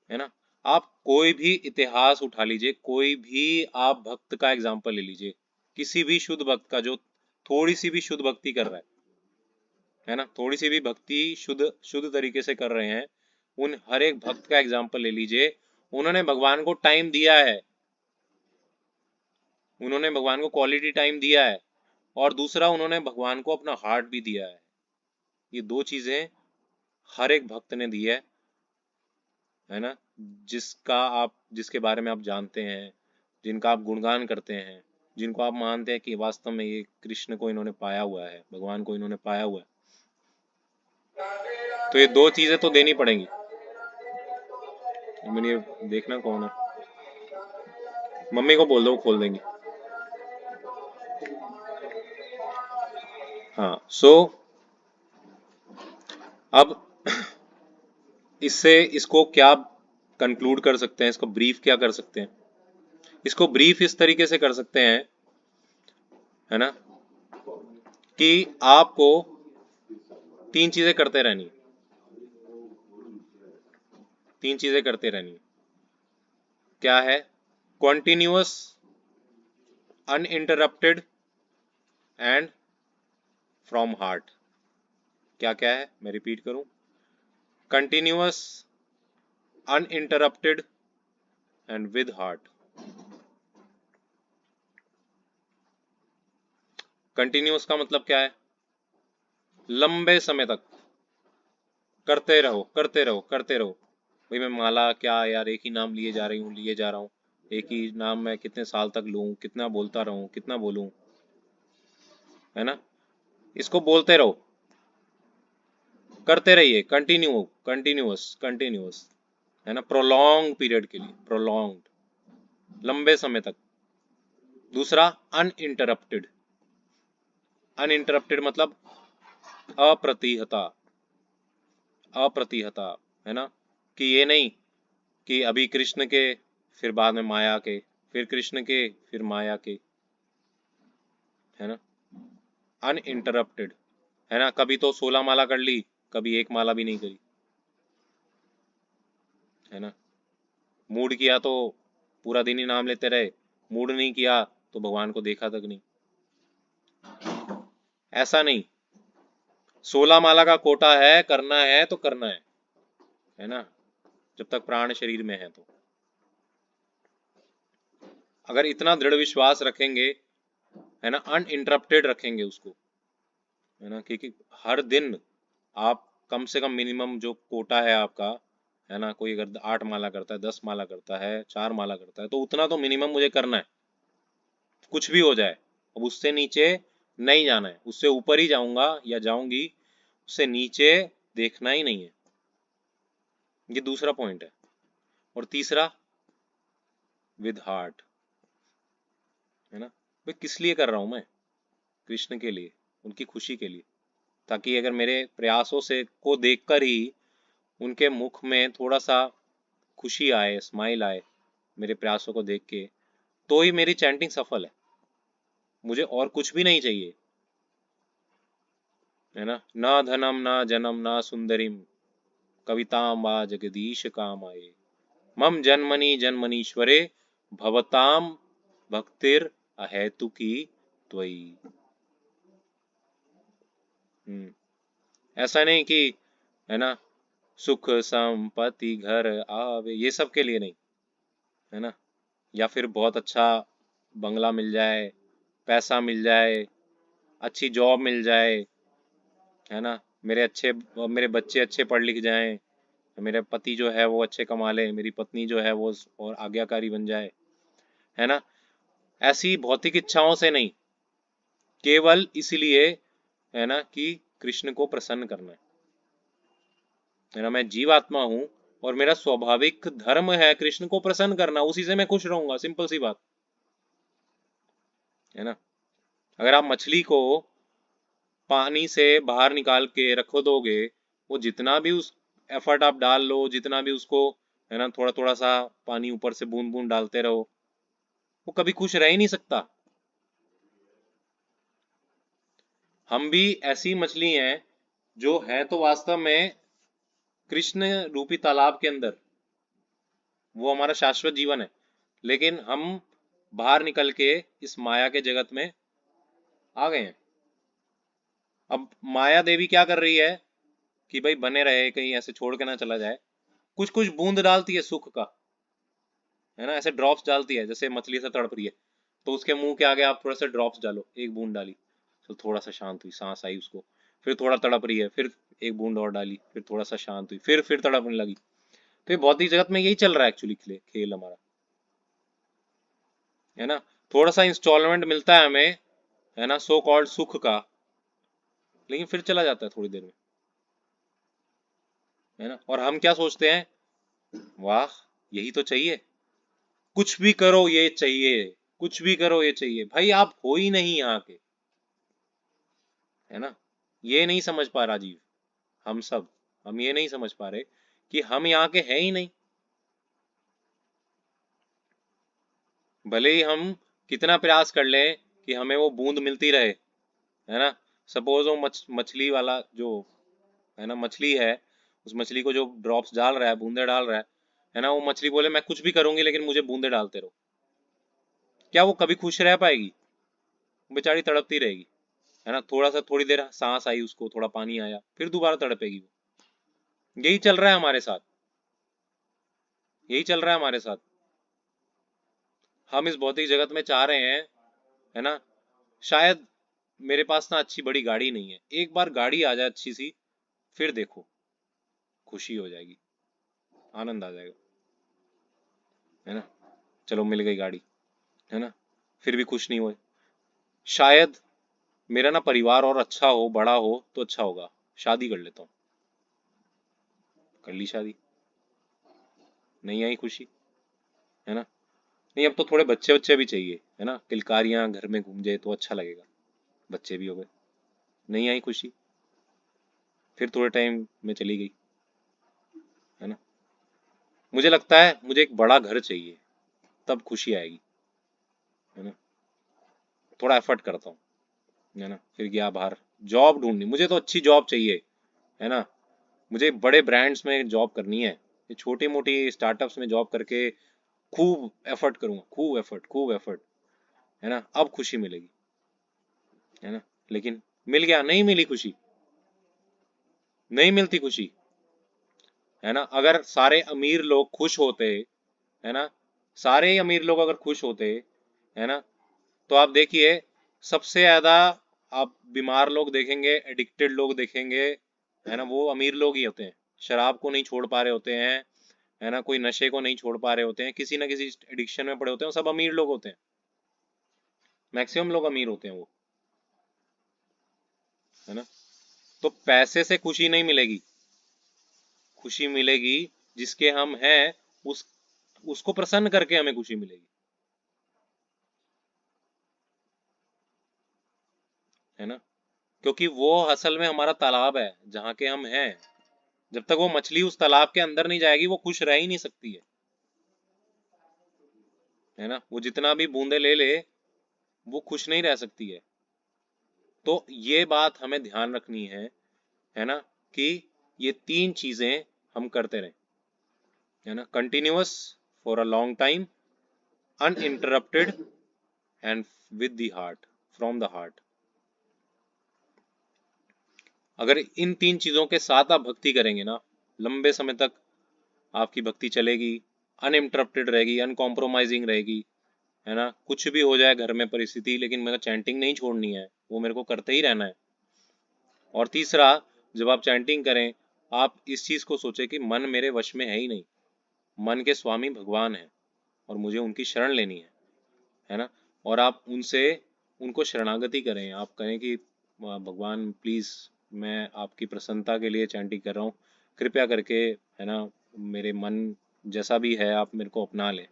है ना। आप कोई भी इतिहास उठा लीजिए, कोई भी आप भक्त का एग्जाम्पल ले लीजिए, किसी भी शुद्ध भक्त का जो थोड़ी सी भी शुद्ध भक्ति कर रहा है ना, थोड़ी सी भी भक्ति शुद्ध शुद्ध तरीके से कर रहे हैं, उन हर एक भक्त का एग्जाम्पल ले लीजिए। उन्होंने भगवान को टाइम दिया है, उन्होंने भगवान को क्वालिटी टाइम दिया है, और दूसरा उन्होंने भगवान को अपना हार्ट भी दिया है। ये दो चीजें हर एक भक्त ने दी है ना, जिसका आप, जिसके बारे में आप जानते हैं, जिनका आप गुणगान करते हैं, जिनको आप मानते हैं कि वास्तव में ये कृष्ण को इन्होंने पाया हुआ है, भगवान को इन्होंने पाया हुआ है। तो ये दो चीजें तो देनी पड़ेंगी। मैंने ये देखना कौन है, मम्मी को बोल दो खोल देंगी। हाँ सो अब इससे इसको क्या कंक्लूड कर सकते हैं, इसको ब्रीफ क्या कर सकते हैं, इसको ब्रीफ इस तरीके से कर सकते हैं, है ना, कि आपको तीन चीजें करते रहनी, तीन चीजें करते रहनी। क्या है? Continuous, uninterrupted and from heart. क्या क्या है, मैं रिपीट करूं, continuous, uninterrupted and with heart. Continuous का मतलब क्या है? लंबे समय तक करते रहो करते रहो करते रहो। भाई मैं माला क्या यार, एक ही नाम लिए जा रही हूँ, लिए जा रहा हूँ, एक ही नाम मैं कितने साल तक लूँ, कितना बोलता रहूँ, कितना बोलूँ, है ना। इसको बोलते रहो करते रहिए, कंटिन्यू, कंटिन्यूअस, है ना, प्रोलॉन्ग पीरियड के लिए, प्रोलॉन्ग्ड, लंबे समय तक। दूसरा अनइंटरप्टेड, अनइंटरप्टेड मतलब अप्रतिहता, अप्रतिहता, है ना, कि ये नहीं कि अभी कृष्ण के फिर बाद में माया के, फिर कृष्ण के फिर माया के, है ना, अनइंटरप्टेड, है ना, कभी तो 16 माला कर ली, कभी एक माला भी नहीं करी, है ना, मूड किया तो पूरा दिन ही नाम लेते रहे, मूड नहीं किया तो भगवान को देखा तक नहीं। ऐसा नहीं, 16 माला का कोटा है, करना है तो करना है ना, जब तक प्राण शरीर में है तो। अगर इतना दृढ़ विश्वास रखेंगे, है ना, अनइंटरप्टेड रखेंगे उसको, है ना, क्योंकि हर दिन आप कम से कम मिनिमम जो कोटा है आपका, है ना, कोई अगर 8 माला करता है, 10 माला करता है, 4 माला करता है, तो उतना तो मिनिमम मुझे करना है, कुछ भी हो जाए। अब उससे नीचे नहीं जाना है, उससे ऊपर ही जाऊंगा या जाऊंगी, उससे नीचे देखना ही नहीं है। ये दूसरा पॉइंट है। और तीसरा, विद हार्ट, है ना, मैं किस लिए कर रहा हूं मैं? कृष्ण के लिए, उनकी खुशी के लिए, ताकि अगर मेरे प्रयासों से को देखकर ही उनके मुख में थोड़ा सा खुशी आए, स्माइल आए, मेरे प्रयासों को देख के, तो ही मेरी चैंटिंग सफल है। मुझे और कुछ भी नहीं चाहिए, है ना, ना धनम ना जनम ना सुंदरीम कविताम वा जगदीश कामाये मम जन्मनि जन्मनीश्वरे भवताम भक्तिर अहेतुकी त्वयि। हम्म, ऐसा नहीं कि, है ना, सुख संपत्ति घर आवे, ये सब के लिए नहीं, है ना, या फिर बहुत अच्छा बंगला मिल जाए, पैसा मिल जाए, अच्छी जॉब मिल जाए, है ना, मेरे बच्चे अच्छे पढ़ लिख जाएं, मेरे पति जो है वो अच्छे कमा ले, मेरी पत्नी जो है वो और आज्ञाकारी बन जाए, है ना, ऐसी भौतिक इच्छाओं से नहीं, केवल इसलिए, है ना, कि कृष्ण को प्रसन्न करना है ना, मैं जीवात्मा हूं और मेरा स्वाभाविक धर्म है कृष्ण को प्रसन्न करना, उसी से मैं खुश रहूंगा, सिंपल सी बात, है ना। अगर आप मछली को पानी से बाहर निकाल के रखो दोगे, वो जितना भी उस एफर्ट आप डाल लो, जितना भी उसको, है ना, थोड़ा थोड़ा सा पानी ऊपर से बूंद बूंद डालते रहो, वो कभी खुश रह ही नहीं सकता। हम भी ऐसी मछली हैं जो है तो वास्तव में कृष्ण रूपी तालाब के अंदर, वो हमारा शाश्वत जीवन है, लेकिन हम बाहर निकल के इस माया के जगत में आ गए हैं। अब माया देवी क्या कर रही है कि भाई बने रहे, कहीं ऐसे छोड़ के ना चला जाए, कुछ कुछ बूंद डालती है सुख का, है ना, ऐसे ड्रॉप्स डालती है, जैसे मछली से तड़प रही है तो उसके मुंह के आगे आप थोड़ा सा ड्रॉप्स डालो, एक बूंद डाली तो थोड़ा सा शांत हुई, सांस आई उसको, फिर थोड़ा तड़प रही है, फिर एक बूंद और डाली, फिर थोड़ा सा शांत हुई, फिर तड़पने लगी। तो ये भौतिक जगत में यही चल रहा है एक्चुअली, खेल हमारा, है ना, थोड़ा सा इंस्टॉलमेंट मिलता है हमें, है ना, सो कॉल्ड सुख का, लेकिन फिर चला जाता है थोड़ी देर में, है ना, और हम क्या सोचते हैं, वाह यही तो चाहिए, कुछ भी करो ये चाहिए, कुछ भी करो ये चाहिए, भाई आप हो ही नहीं यहाँ के, है ना, ये नहीं समझ पा राजीव, हम सब, हम ये नहीं समझ पा रहे कि हम यहाँ के हैं ही नहीं। भले ही हम कितना प्रयास कर लें कि हमें वो बूंद मिलती रहे, है ना, सपोज वो मछली वाला जो, है ना, मछली है, उस मछली को जो ड्रॉप्स डाल रहा है, बूंदे डाल रहा है ना, वो मछली बोले मैं कुछ भी करूंगी लेकिन मुझे बूंदे डालते रहो, क्या वो कभी खुश रह पाएगी? वो बेचारी तड़पती रहेगी, है ना, थोड़ा सा, थोड़ी देर सांस आई उसको, थोड़ा पानी आया, फिर दोबारा तड़पेगी वो। यही चल रहा है हमारे साथ, यही चल रहा है हमारे साथ। हम इस भौतिक जगत में चाह रहे हैं, है ना, शायद मेरे पास ना अच्छी बड़ी गाड़ी नहीं है, एक बार गाड़ी आ जाए अच्छी सी, फिर देखो खुशी हो जाएगी, आनंद आ जाएगा, है ना, चलो मिल गई गाड़ी, है ना, फिर भी खुश नहीं हुए, शायद मेरा ना परिवार और अच्छा हो, बड़ा हो तो अच्छा होगा, शादी कर लेता हूँ, कर ली शादी, नहीं आई खुशी, है ना। नहीं, अब तो थोड़े बच्चे बच्चे भी चाहिए, है ना, किलकारियां घर में घूम जाए तो अच्छा लगेगा, बच्चे भी हो गए, नहीं आई खुशी, फिर थोड़े टाइम में चली गई, है ना। मुझे लगता है मुझे एक बड़ा घर चाहिए, तब खुशी आएगी, है ना। थोड़ा एफर्ट करता हूँ, है ना, फिर गया बाहर, जॉब ढूंढनी, मुझे तो अच्छी जॉब चाहिए, है ना। मुझे बड़े ब्रांड्स में जॉब करनी है, ये छोटी मोटी स्टार्टअप्स में जॉब करके खूब एफर्ट करूंगा, खूब एफर्ट, खूब एफर्ट, है ना, अब खुशी मिलेगी, है ना। लेकिन मिल गया, नहीं मिली खुशी, नहीं मिलती खुशी, है ना। अगर सारे अमीर लोग खुश होते, है ना, सारे ही अमीर लोग अगर खुश होते, है ना, तो आप देखिए, सबसे ज्यादा आप बीमार लोग देखेंगे, एडिक्टेड लोग देखेंगे, है ना, वो अमीर लोग ही होते हैं, शराब को नहीं छोड़ पा रहे होते हैं, है ना, कोई नशे को नहीं छोड़ पा रहे होते हैं, किसी ना किसी एडिक्शन में पड़े होते हैं, वो सब अमीर लोग होते हैं, मैक्सिमम लोग अमीर होते हैं वो, है ना। तो पैसे से खुशी नहीं मिलेगी, खुशी मिलेगी जिसके हम हैं, उस उसको प्रसन्न करके हमें खुशी मिलेगी, है ना। क्योंकि वो असल में हमारा तालाब है जहाँ के हम हैं, जब तक वो मछली उस तालाब के अंदर नहीं जाएगी वो खुश रह ही नहीं सकती है ना। वो जितना भी बूंदे ले ले, वो खुश नहीं रह सकती है। तो ये बात हमें ध्यान रखनी है ना, कि ये तीन चीजें हम करते रहें, है ना, continuous, for a long time, uninterrupted, and with the heart, from the heart. अगर इन तीन चीजों के साथ आप भक्ति करेंगे ना, लंबे समय तक आपकी भक्ति चलेगी, अनइंटरप्टेड रहेगी, अनकॉम्प्रोमाइजिंग रहेगी, है ना। कुछ भी हो जाए घर में परिस्थिति, लेकिन मेरा चैंटिंग नहीं छोड़नी है, वो मेरे को करते ही रहना है। और तीसरा, जब आप चैंटिंग करें, आप इस चीज को सोचें कि मन मेरे वश में है ही नहीं, मन के स्वामी भगवान है, और मुझे उनकी शरण लेनी है ना। और आप उनसे, उनको शरणागति करें, आप कहें कि भगवान प्लीज, मैं आपकी प्रसन्नता के लिए चैंटिंग कर रहा हूँ, कृपया करके, है ना, मेरे मन जैसा भी है आप मेरे को अपना लें,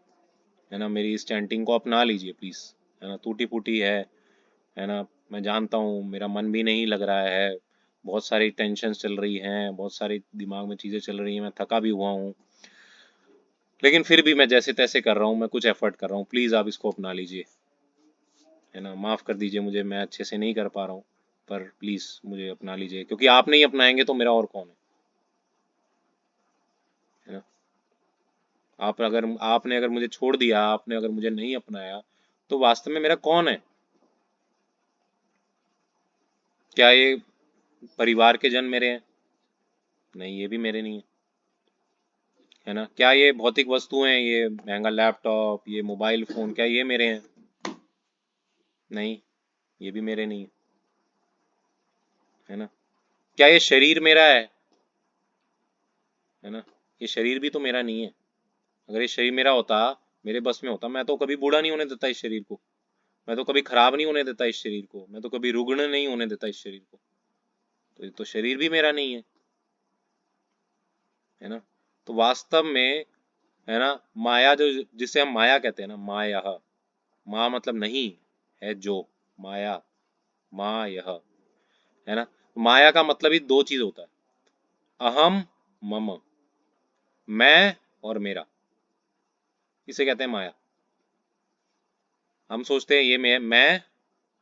है ना, मेरी इस चैंटिंग को अपना लीजिए प्लीज, है ना, टूटी फूटी है ना, मैं जानता हूँ मेरा मन भी नहीं लग रहा है, बहुत सारी टेंशन चल रही हैं, बहुत सारी दिमाग में चीज़ें चल रही हैं, मैं थका भी हुआ हूँ, लेकिन फिर भी मैं जैसे तैसे कर रहा हूँ, मैं कुछ एफर्ट कर रहा हूँ, प्लीज़ आप इसको अपना लीजिए, है ना, माफ़ कर दीजिए मुझे, मैं अच्छे से नहीं कर पा रहा हूँ, पर प्लीज़ मुझे अपना लीजिए, क्योंकि आप नहीं अपनाएंगे तो मेरा और कौन है ना। आप अगर, आपने अगर मुझे छोड़ दिया, आपने अगर मुझे नहीं अपनाया, तो वास्तव में मेरा कौन है। क्या ये परिवार के जन मेरे हैं? नहीं, ये भी मेरे नहीं है, है ना। क्या ये भौतिक वस्तुएं, ये महंगा लैपटॉप, ये मोबाइल फोन, क्या ये मेरे हैं? नहीं, ये भी मेरे नहीं है ना। क्या ये शरीर मेरा है ना, ये शरीर भी तो मेरा नहीं है। अगर ये शरीर मेरा होता, मेरे बस में होता, मैं तो कभी बूढ़ा नहीं होने देता इस शरीर को, मैं तो कभी खराब नहीं होने देता इस शरीर को, मैं तो कभी रुग्ण नहीं होने देता इस शरीर को। तो ये तो शरीर भी मेरा नहीं है ना। तो वास्तव में, है ना, माया जो, जिसे हम माया कहते हैं ना, माया, माँ मतलब नहीं, है जो, माया, माया, है ना। माया का मतलब ही दो चीज होता है, अहम, मम, मैं और मेरा, इसे कहते हैं माया। हम सोचते हैं ये मैं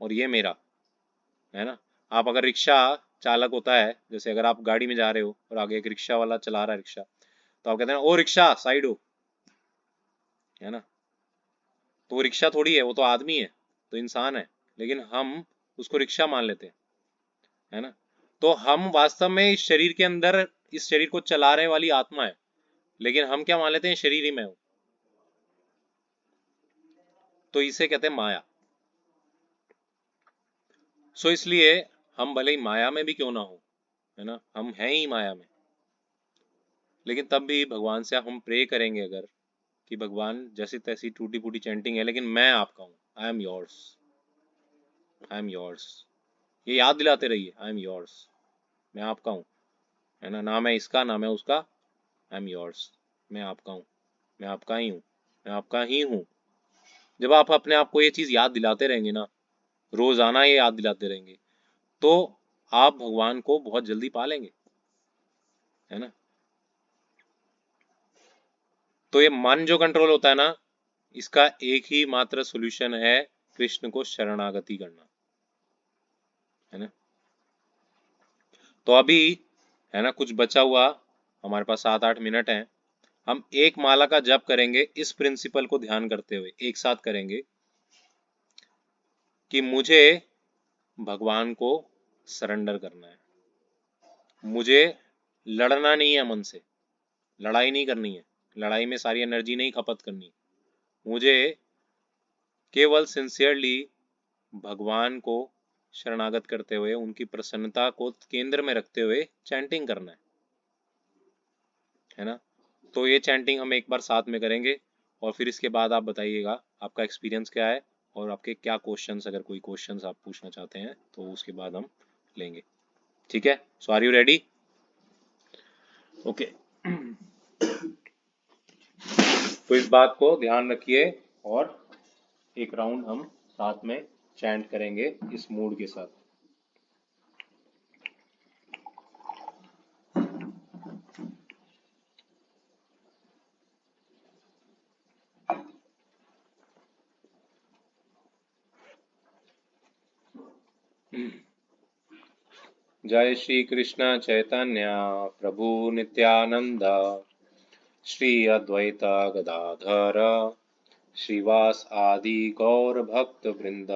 और ये मेरा, है ना। आप अगर रिक्शा चालक होता है, जैसे अगर आप गाड़ी में जा रहे हो और आगे एक रिक्शा वाला चला रहा है रिक्शा, तो आप कहते हैं ओ रिक्शा साइड हो, है ना। तो वो रिक्शा थोड़ी है, वो तो आदमी है, तो इंसान है, लेकिन हम उसको रिक्शा मान लेते हैं, है ना। तो हम वास्तव में इस शरीर के अंदर, इस शरीर को चला रहे वाली आत्मा है, लेकिन हम क्या मान लेते हैं, शरीर ही मैं हूं। तो इसे कहते हैं माया। सो इसलिए हम भले ही माया में भी क्यों ना हो, है ना, हम हैं ही माया में, लेकिन तब भी भगवान से हम प्रे करेंगे अगर, कि भगवान जैसी तैसी टूटी फूटी चैंटिंग है, लेकिन मैं आपका हूँ, I am yours, I am yours, ये याद दिलाते रहिए, आई एम योर्स, मैं आपका हूँ, है ना, ना मैं इसका ना मैं उसका, आई एम योर्स, मैं आपका हूँ, मैं आपका ही हूँ, मैं आपका ही हूँ। जब आप अपने आप को ये चीज याद दिलाते रहेंगे ना, रोजाना ये याद दिलाते रहेंगे, तो आप भगवान को बहुत जल्दी पा लेंगे, है ना। तो ये मन जो कंट्रोल होता है ना, इसका एक ही मात्र सॉल्यूशन है, कृष्ण को शरणागति करना, है ना। तो अभी, है ना, कुछ बचा हुआ, हमारे पास 7-8 मिनट हैं। हम एक माला का जप करेंगे, इस प्रिंसिपल को ध्यान करते हुए एक साथ करेंगे कि मुझे भगवान को सरेंडर करना है, मुझे लड़ना नहीं है मन से, लड़ाई नहीं करनी है, लड़ाई में सारी एनर्जी नहीं खपत करनी, मुझे केवल सिंसियरली भगवान को शरणागत करते हुए उनकी प्रसन्नता को केंद्र में रखते हुए चैंटिंग करना है ना। तो ये चैंटिंग हम एक बार साथ में करेंगे, और फिर इसके बाद आप बताइएगा आपका एक्सपीरियंस क्या है, और आपके क्या क्वेश्चंस, अगर कोई क्वेश्चंस आप पूछना चाहते हैं तो उसके बाद हम लेंगे। ठीक है, सो आर यू रेडी? ओके। तो इस बात को ध्यान रखिए, और एक राउंड हम साथ में चैंट करेंगे इस मूड के साथ। जय श्री कृष्ण चैतन्य प्रभु नित्यानंद, श्री अद्वैत गदाधर श्रीवास आदि गौर भक्त वृंद।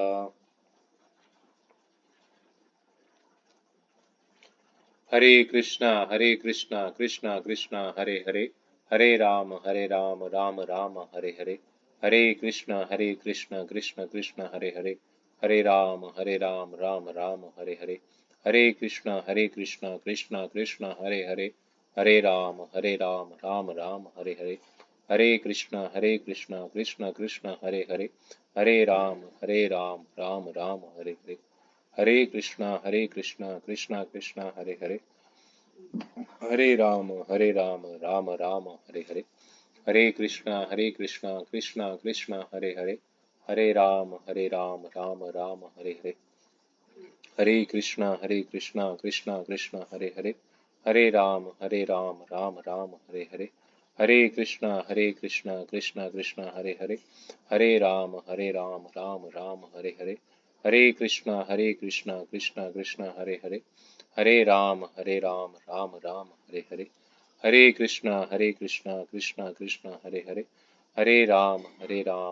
हरे कृष्णा कृष्णा कृष्णा हरे हरे, हरे राम राम राम हरे हरे, हरे कृष्णा कृष्णा कृष्णा हरे हरे, हरे राम राम राम हरे हरे, हरे कृष्णा कृष्णा कृष्णा हरे हरे, हरे राम राम राम हरे हरे, हरे कृष्णा कृष्णा कृष्णा हरे हरे, हरे राम राम राम हरे हरे, हरे कृष्णा कृष्णा कृष्णा हरे हरे, हरे राम राम राम हरे हरे, हरे कृष्णा कृष्णा कृष्णा हरे हरे, हरे राम राम राम हरे हरे, हरे कृष्णा कृष्णा कृष्णा हरे हरे, हरे राम राम राम हरे हरे, हरे कृष्णा कृष्णा कृष्णा हरे हरे, हरे राम राम राम हरे हरे, हरे कृष्णा कृष्णा कृष्णा हरे हरे, हरे राम राम राम हरे हरे, हरे कृष्णा कृष्णा कृष्णा हरे हरे, हरे राम राम राम हरे हरे, हरे कृष्णा कृष्णा कृष्णा हरे हरे, हरे राम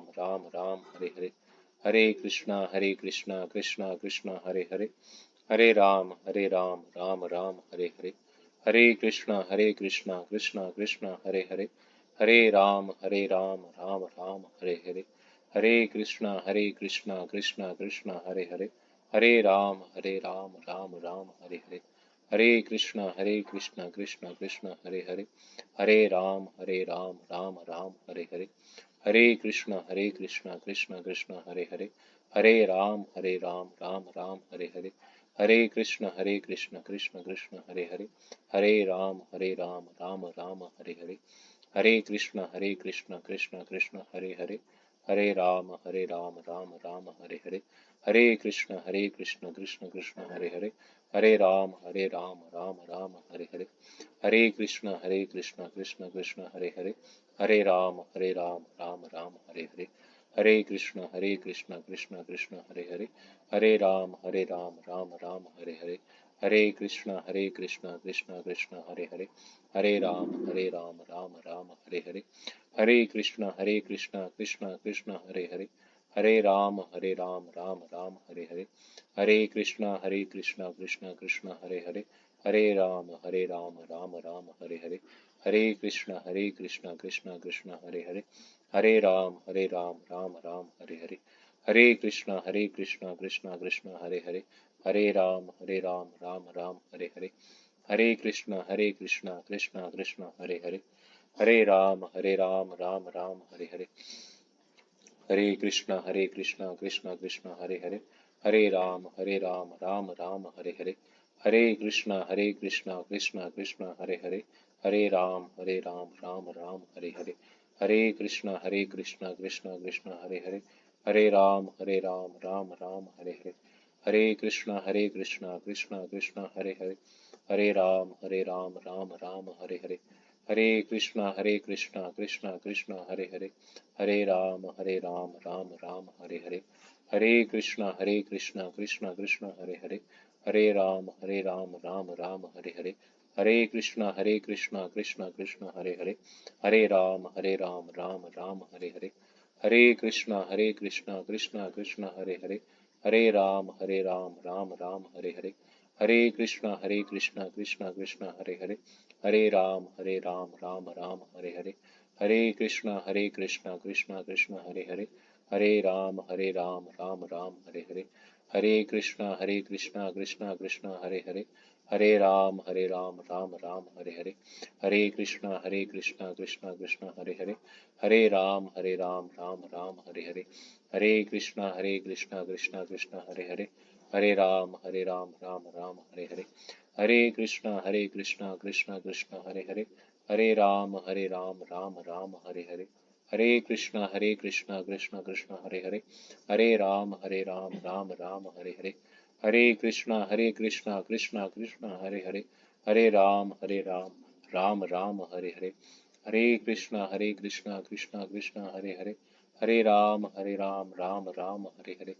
राम राम हरे हरे, हरे कृष्णा कृष्णा कृष्णा हरे हरे, हरे राम राम राम हरे हरे, हरे कृष्णा कृष्णा कृष्णा हरे हरे, हरे राम राम राम हरे हरे, हरे कृष्णा कृष्णा कृष्णा हरे हरे, हरे राम राम राम हरे हरे, हरे कृष्णा कृष्णा कृष्णा हरे हरे, हरे राम राम राम हरे हरे, हरे कृष्णा कृष्णा कृष्णा हरे हरे, हरे राम राम राम हरे हरे, हरे कृष्णा कृष्णा कृष्णा हरे हरे, हरे राम राम राम हरे हरे, हरे कृष्णा कृष्णा कृष्णा हरे हरे, हरे राम राम राम हरे हरे, हरे कृष्णा कृष्णा कृष्णा हरे हरे, हरे राम राम राम हरे हरे, हरे कृष्णा कृष्णा कृष्णा हरे हरे, हरे राम राम राम हरे हरे, हरे कृष्णा कृष्णा कृष्णा हरे हरे, हरे राम राम राम हरे हरे, हरे कृष्णा कृष्णा कृष्णा हरे हरे, हरे राम राम राम हरे हरे, हरे कृष्णा कृष्णा कृष्णा हरे हरे, हरे राम राम राम हरे हरे, हरे कृष्णा कृष्णा कृष्णा हरे हरे, हरे राम राम राम हरे हरे, हरे कृष्णा कृष्णा कृष्णा हरे हरे, हरे राम राम राम हरे हरे, हरे कृष्णा कृष्णा कृष्णा हरे हरे, हरे राम राम राम हरे हरे, हरे कृष्णा कृष्णा कृष्णा हरे हरे, हरे राम राम राम हरे हरे, हरे कृष्णा कृष्णा कृष्णा हरे हरे, हरे राम राम राम हरे हरे, हरे कृष्णा कृष्णा कृष्णा हरे हरे, हरे राम राम राम हरे हरे, हरे कृष्णा कृष्णा कृष्णा हरे हरे, हरे राम राम राम हरे हरे, हरे कृष्णा कृष्णा कृष्णा हरे हरे, हरे राम राम राम हरे हरे, हरे कृष्णा कृष्णा कृष्णा हरे हरे, हरे राम राम राम हरे हरे, हरे कृष्णा कृष्णा कृष्णा हरे हरे, हरे राम राम राम हरे हरे, हरे कृष्णा कृष्णा कृष्णा हरे हरे, हरे राम राम राम हरे हरे, हरे कृष्णा कृष्णा कृष्णा हरे हरे, हरे राम राम राम हरे हरे, हरे कृष्णा कृष्णा कृष्णा हरे हरे, हरे राम राम राम हरे हरे, हरे कृष्णा कृष्णा कृष्णा हरे हरे, हरे राम राम राम हरे हरे, हरे कृष्णा कृष्णा कृष्णा हरे हरे, हरे राम राम राम हरे हरे, हरे कृष्णा कृष्णा कृष्णा हरे हरे, हरे राम राम राम हरे हरे, हरे कृष्णा कृष्णा कृष्णा हरे हरे, हरे राम राम राम हरे हरे, हरे कृष्णा कृष्णा कृष्णा हरे हरे, हरे राम राम राम हरे हरे, हरे कृष्णा कृष्णा कृष्णा हरे हरे, हरे राम राम राम हरे हरे, हरे कृष्णा कृष्णा कृष्णा हरे हरे, हरे राम राम राम हरे हरे, हरे कृष्णा कृष्णा कृष्णा हरे हरे, हरे राम राम राम हरे हरे, हरे कृष्णा कृष्णा कृष्णा हरे हरे, हरे राम राम राम हरे हरे, हरे कृष्णा कृष्णा कृष्णा हरे हरे, हरे राम राम राम हरे हरे,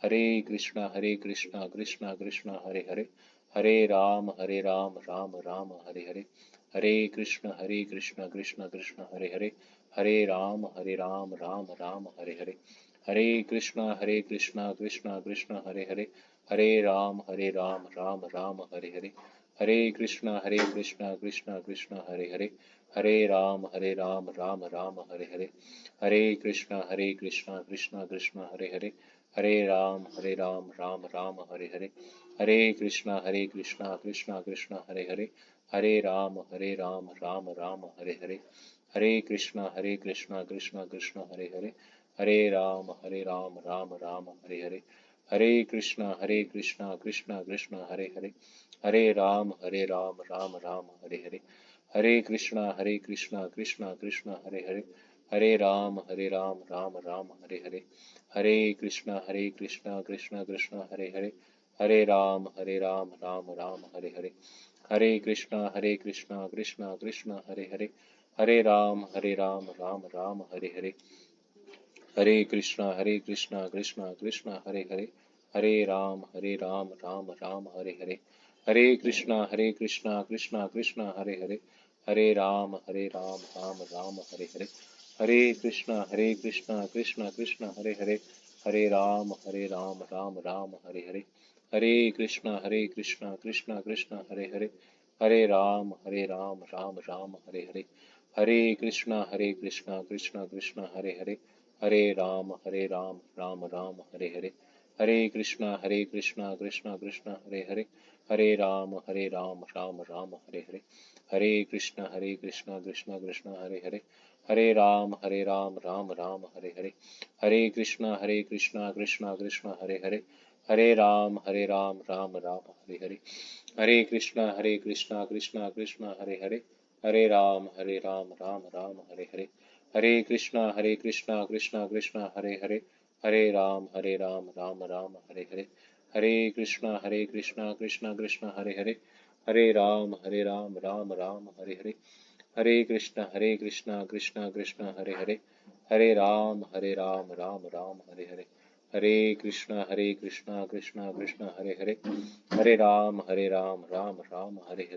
हरे कृष्णा कृष्णा कृष्णा हरे हरे, हरे राम राम राम हरे हरे, हरे कृष्णा कृष्णा कृष्णा हरे हरे, हरे राम राम राम हरे हरे, हरे कृष्णा कृष्णा कृष्णा हरे हरे, हरे राम राम राम हरे हरे, हरे कृष्णा कृष्णा कृष्णा हरे हरे, हरे राम राम राम हरे हरे, हरे कृष्णा कृष्णा कृष्णा हरे हरे, हरे राम राम राम हरे हरे, हरे कृष्णा कृष्णा कृष्णा हरे हरे, हरे राम राम राम हरे हरे, हरे कृष्णा कृष्णा कृष्णा हरे हरे, हरे राम राम राम हरे हरे, हरे कृष्णा कृष्णा कृष्णा हरे हरे, हरे राम राम राम हरे हरे, हरे कृष्णा कृष्णा कृष्णा हरे हरे, हरे राम राम राम हरे हरे, हरे कृष्णा कृष्णा कृष्णा हरे हरे, हरे राम राम राम हरे हरे, हरे कृष्णा कृष्णा कृष्णा हरे हरे, हरे राम राम राम हरे हरे, हरे कृष्णा कृष्णा कृष्णा हरे हरे, हरे राम राम राम हरे हरे, हरे कृष्णा कृष्णा कृष्णा हरे हरे, हरे राम राम राम हरे हरे, हरे कृष्णा कृष्णा कृष्णा हरे हरे, हरे राम राम राम हरे हरे, हरे कृष्णा कृष्णा कृष्णा हरे हरे, हरे राम राम राम हरे हरे, हरे कृष्णा कृष्णा कृष्णा हरे हरे, हरे राम राम राम हरे हरे, हरे कृष्णा कृष्णा कृष्णा हरे हरे, हरे राम राम राम हरे हरे, हरे कृष्णा कृष्णा कृष्णा हरे हरे, हरे राम राम राम हरे हरे, हरे कृष्णा कृष्णा कृष्णा हरे हरे, हरे राम राम राम हरे हरे, हरे कृष्णा कृष्णा कृष्णा हरे हरे, हरे राम राम राम हरे हरे,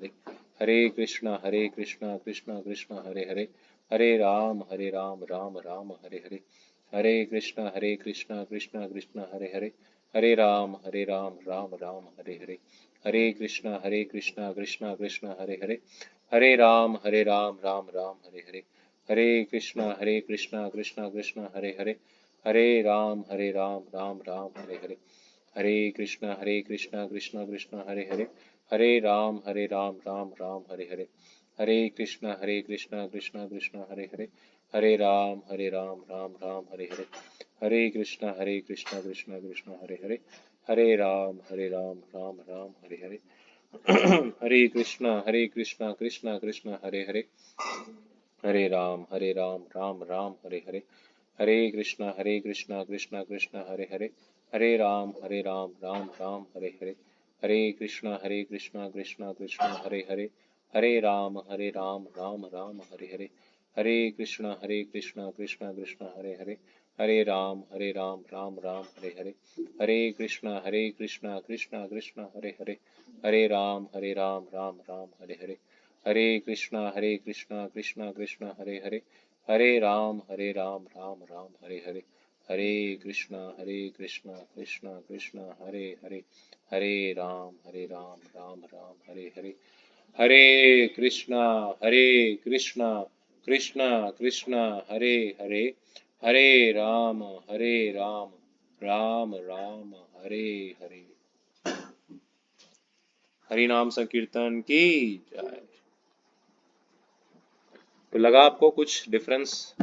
हरे कृष्णा कृष्णा कृष्णा हरे हरे, हरे राम राम राम हरे हरे, हरे कृष्णा कृष्णा कृष्णा हरे हरे, हरे राम राम राम हरे हरे, हरे कृष्णा कृष्णा कृष्णा हरे हरे, हरे राम राम राम हरे हरे, हरे कृष्णा कृष्णा कृष्णा हरे हरे, हरे राम राम राम हरे हरे, हरे कृष्णा कृष्णा कृष्णा हरे हरे, हरे राम राम राम हरे हरे, हरे कृष्णा कृष्णा कृष्णा हरे हरे, हरे राम राम राम हरे हरे, हरे कृष्णा कृष्णा कृष्णा हरे हरे, हरे राम राम राम हरे हरे, हरे कृष्णा कृष्णा कृष्णा हरे हरे, हरे राम राम राम हरे हरे, हरे कृष्णा कृष्णा कृष्णा हरे हरे, हरे राम राम राम हरे हरे, हरे कृष्णा कृष्णा कृष्णा हरे हरे, हरे राम राम राम हरे हरे, हरे कृष्णा कृष्णा कृष्णा हरे हरे, हरे राम राम राम हरे हरे, हरे कृष्णा कृष्णा कृष्णा हरे हरे, हरे राम राम राम हरे हरे, हरे कृष्णा कृष्णा कृष्णा हरे हरे, हरे राम राम राम हरे हरे, हरे कृष्णा कृष्णा कृष्णा हरे हरे, हरे राम राम राम हरे हरे, हरे कृष्णा कृष्णा कृष्णा हरे हरे, हरे राम राम राम हरे हरे, हरे कृष्णा कृष्णा कृष्णा हरे हरे, हरे राम राम राम हरे हरे। हरि नाम संकीर्तन की जय। तो लगा आपको कुछ डिफरेंस?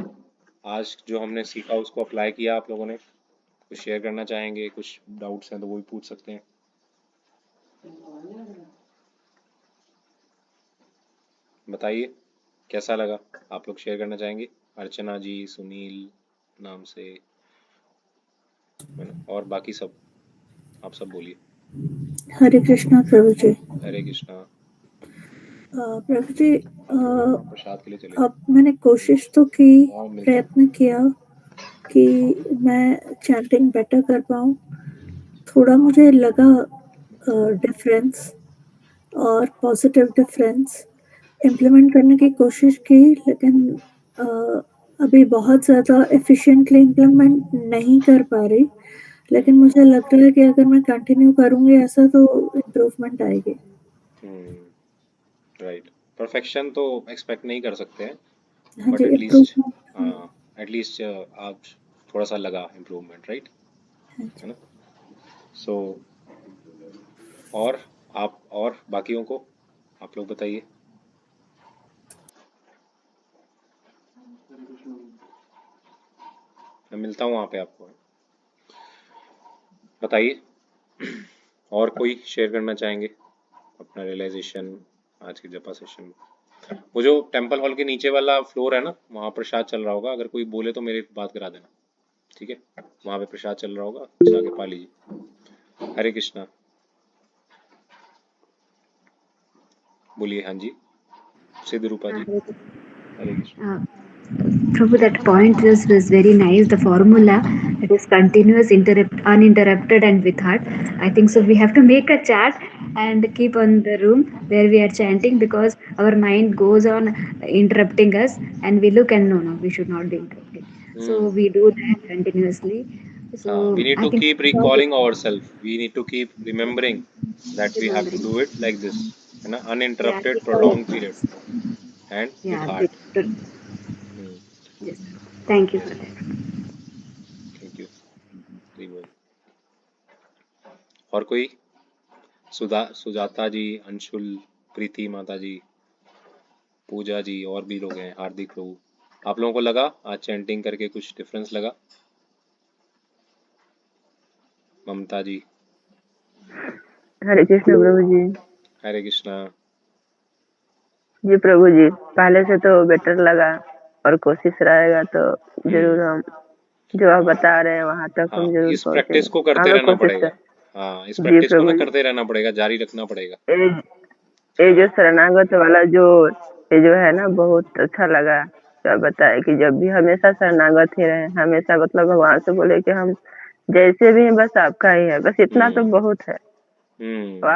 आज जो हमने सीखा उसको अप्लाई किया आप लोगों ने? कुछ शेयर करना चाहेंगे? कुछ डाउट्स हैं तो वो भी पूछ सकते हैं। बताइए कैसा लगा, आप लोग शेयर करना चाहेंगे? अर्चना जी, सुनील नाम से, है ना, और बाकी सब, आप सब बोलिए। हरे कृष्णा प्रभु जी। हरे कृष्णा। प्रभु जी, प्रसाद के लिए चले अब मैंने कोशिश तो की, और मिलता हूँ। प्रयत्न किया कि मैं चैंटिंग बेटर कर पाऊँ। थोड़ा मुझे लगा डिफरेंस और पॉजिटिव डिफरेंस इम्प्लीमेंट करने की कोशिश की, लेकिन अ, अभी बहुत ज़्यादा एफिशिएंटली इम्प्लीमेंट नहीं कर पा रही। लेकिन मुझे लग रहा है कि अगर मैं कंटिन्यू करूँगी ऐसा तो इम्प्रूवमेंट आएगी। राइट। परफेक्शन तो एक्सपेक्ट नहीं कर सकते हैं, हाँ बट जी, एटलीस्ट, इम्प्रूवमेंट। हाँ, एटलीस्ट आप थोड़ा सा लगा इम्प्रूवमेंट, राइट, हाँ है जी। ना? सो और आप और बाकियों को आप लोग बताइए। मैं मिलता हूँ वहाँ पे आपको, बताइए। और कोई शेयर करना चाहेंगे अपना रियलाइजेशन आज के जपा सेशन में? वो जो टेंपल हॉल के नीचे वाला फ्लोर है ना, वहाँ प्रसाद चल रहा होगा, अगर कोई बोले तो मेरे बात करा देना, ठीक है? वहाँ पे प्रसाद चल रहा होगा, जाके पा लीजिए। हरे कृष्णा। बोलिए। हाँ जी, सिद्ध रूपा जी। Hare Krishna. Uh, Prabhu, that point was very nice. The formula that is continuous, uninterrupted, and with heart. I think so. We have to make a chart and keep on the room where we are chanting because our mind goes on interrupting us, and we look and no, we should not be interrupted. So we do that continuously. हाँ, we So need I to think keep recalling ourselves. We need to keep remembering that we have to remembering. do it like this, है ना, Yeah, uninterrupted, keep on. prolonged period, and with Yeah, heart. Hmm. yes. Thank you for Yes, that. thank you. Very good. और कोई? सुजाता जी, अंशुल, प्रीति माता जी, पूजा जी, और भी लोग हैं, हार्दिक प्रभु। आप लोगों को लगा आज चैंटिंग करके कुछ डिफरेंस लगा? ममता जी। हरे कृष्ण प्रभु जी। हरे कृष्णा। जी प्रभु जी, पहले से तो बेटर लगा और कोशिश रहेगा तो जरूर हम जो आप बता रहे हैं वहाँ तक हाँ, हम जरूर इस प्रैक्टिस पहुँचेंगे। को करते हम लोग रहना कोशिश पड़ेगा। कर। हाँ, इस जी प्रैक्टिस को ना प्रभु जी, करते रहना पड़ेगा, जारी रखना पड़ेगा। ये जो हाँ। शरणागत वाला ये जो है ना बहुत अच्छा लगा। तो आप बताए कि जब भी हमेशा शरणागत ही रहे, हमेशा मतलब भगवान से बोले कि हम जैसे भी हैं बस आपका ही है, बस इतना तो बहुत है। तो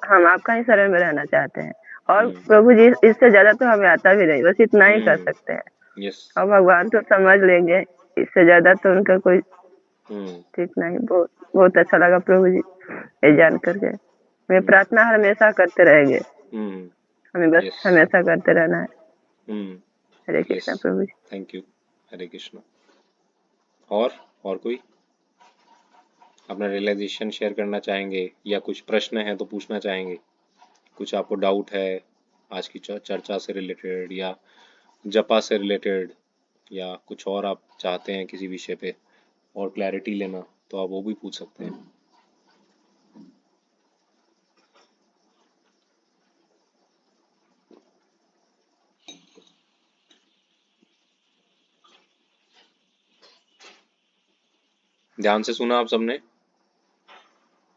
हम आपका ही शरण में रहना चाहते हैं। और प्रभु जी इससे ज्यादा तो हमें आता भी नहीं, बस इतना ही कर सकते हैं। यस। और भगवान तो समझ लेंगे, इससे ज्यादा तो उनका कोई हम्म। ठीक नहीं। बहुत बहुत अच्छा लगा प्रभु जी ये जान करके। मैं प्रार्थना हमेशा करते रहेंगे, हम्म। हमें बस यस। हमेशा करते रहना है। हम्म। हरे यस। कृष्णा प्रभु जी। Thank you. हरे कृष्णा। और कोई अपना रियलाइजेशन शेयर करना चाहेंगे या कुछ प्रश्न है तो पूछना चाहेंगे? कुछ आपको डाउट है आज की चर्चा से रिलेटेड, या जपा से रिलेटेड, या कुछ और आप चाहते हैं किसी विषय पे और क्लैरिटी लेना, तो आप वो भी पूछ सकते हैं। ध्यान से सुना आप सबने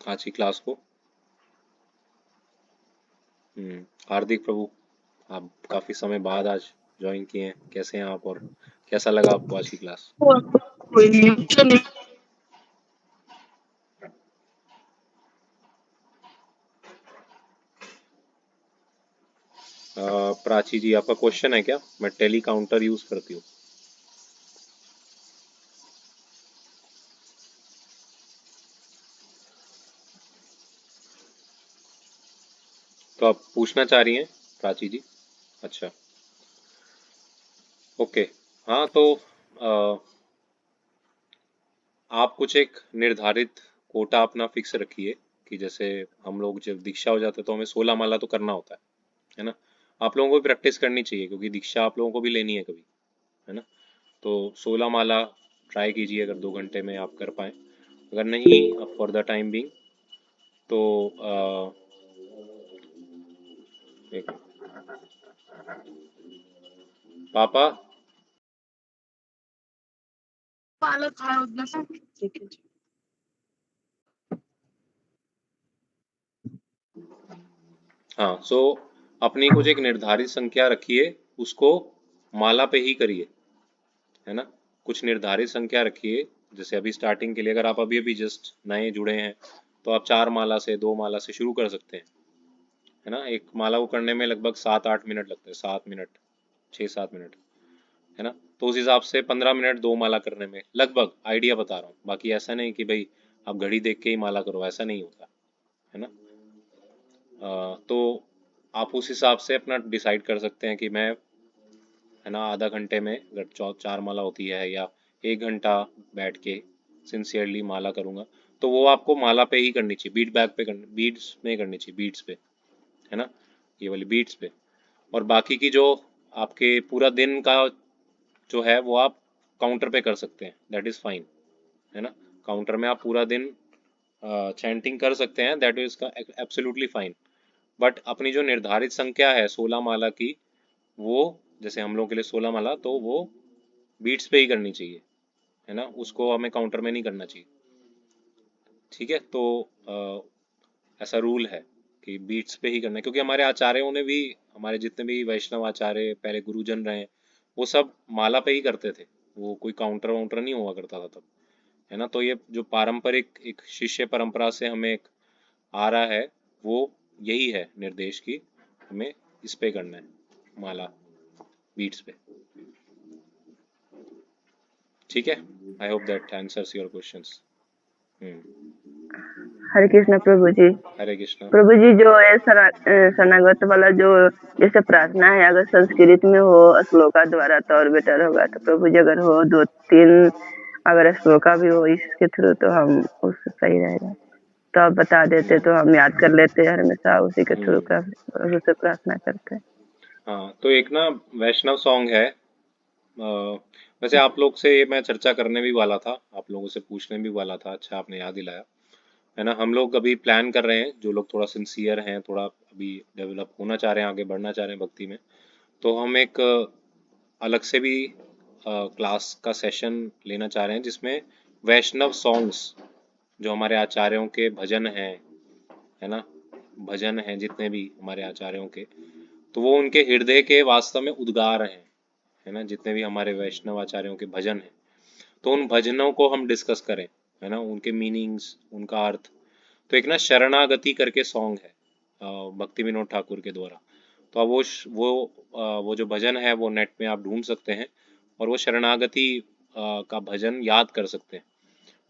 आज की क्लास को? हार्दिक प्रभु, आप काफी समय बाद आज ज्वाइन किए हैं, कैसे हैं आप और कैसा लगा आपको आज की क्लास? प्राची जी, आपका क्वेश्चन है क्या? मैं टेली काउंटर यूज करती हूँ। तो आप पूछना चाह रही हैं प्राची जी? अच्छा, ओके। हाँ, तो आप कुछ एक निर्धारित कोटा अपना फिक्स रखिए कि जैसे हम लोग जब दीक्षा हो जाते हैं तो हमें 16 माला तो करना होता है ना? आप लोगों को भी प्रैक्टिस करनी चाहिए क्योंकि दीक्षा आप लोगों को भी लेनी है कभी, है ना? तो 16 माला ट्राई कीजिए अगर 2 घंटे में आप कर पाए। अगर नहीं, फॉर द टाइम बिंग, तो एक पापा, हाँ, सो अपनी कुछ एक निर्धारित संख्या रखिए, उसको माला पे ही करिए, है ना? कुछ निर्धारित संख्या रखिए। जैसे अभी स्टार्टिंग के लिए अगर आप अभी अभी जस्ट नए जुड़े हैं तो आप 4 माला से 2 माला से शुरू कर सकते हैं, है ना? एक माला को करने में लगभग 7-8 मिनट लगते हैं, 7 मिनट, 6-7 मिनट, है ना? तो उस हिसाब से 15 मिनट 2 माला करने में लगभग, आइडिया बता रहा हूँ। बाकी ऐसा नहीं कि भाई आप घड़ी देख के ही माला करो, ऐसा नहीं होता, है ना? तो आप उस हिसाब से अपना डिसाइड कर सकते हैं कि मैं, है ना, आधा घंटे में अगर 4 माला होती है या 1 घंटा बैठ के सिंसियरली माला करूँगा, तो वो आपको माला पे ही करनी चाहिए, बीट बैग पे करनी, बीट्स में करनी चाहिए, बीट्स पे, है ना? ये वाली बीट्स पे। और बाकी की जो आपके पूरा दिन का जो है वो आप काउंटर पे कर सकते हैं, दैट इज़ फाइन, है ना? काउंटर में आप पूरा दिन चैंटिंग कर सकते हैं, that is absolutely fine. But अपनी जो निर्धारित संख्या है 16 माला की, वो जैसे हम लोग के लिए 16 माला, तो वो बीट्स पे ही करनी चाहिए, है ना? उसको हमें काउंटर में नहीं करना चाहिए, ठीक है? तो ऐसा रूल है कि बीट्स पे ही करना है, क्योंकि हमारे आचार्यों ने भी, हमारे जितने भी वैष्णव आचार्य पहले गुरुजन रहे हैं, वो सब माला पे ही करते थे, वो कोई काउंटर वाउंटर नहीं हुआ करता था तब, है ना? तो ये जो पारंपरिक एक शिष्य परंपरा से हमें एक आ रहा है, वो यही है निर्देश की हमें इस पे करना है, माला बीट्स पे, ठीक है? I hope that answers your questions. Hare Krishna प्रभु जी। हरे कृष्णा। प्रभु जी, जो है शरणागत वाला जो जैसे प्रार्थना है, अगर संस्कृत में हो श्लोका द्वारा तो और बेटर होगा। तो प्रभु जी अगर हो 2-3 अगर श्लोका भी हो इसके थ्रू तो हम उससे सही रहेगा, तो आप बता देते तो हम याद कर लेते हैं, हमेशा उसी के थ्रू का उससे प्रार्थना करते हैं। हाँ, तो एक ना वैष्णव सॉन्ग है, वैसे आप लोग से ये मैं चर्चा करने भी वाला था, आप लोगों से पूछने भी वाला था, अच्छा आपने याद दिलाया, है ना? हम लोग अभी प्लान कर रहे हैं, जो लोग थोड़ा सिंसियर हैं, थोड़ा अभी डेवलप होना चाह रहे हैं, आगे बढ़ना चाह रहे हैं भक्ति में, तो हम एक अलग से भी क्लास का सेशन लेना चाह रहे हैं जिसमें वैष्णव सॉन्ग्स, जो हमारे आचार्यों के भजन हैं, है ना, भजन हैं जितने भी हमारे आचार्यों के, तो वो उनके हृदय के वास्तव में उद्गार हैं, है ना? जितने भी हमारे वैष्णव आचार्यों के भजन हैं, तो उन भजनों को हम डिस्कस करें, है ना, उनके मीनिंग्स, उनका अर्थ। तो एक ना शरणागति करके सॉन्ग है भक्ति विनोद ठाकुर के द्वारा, तो अब वो जो भजन है वो नेट में आप ढूंढ सकते हैं, और वो शरणागति का भजन याद कर सकते हैं,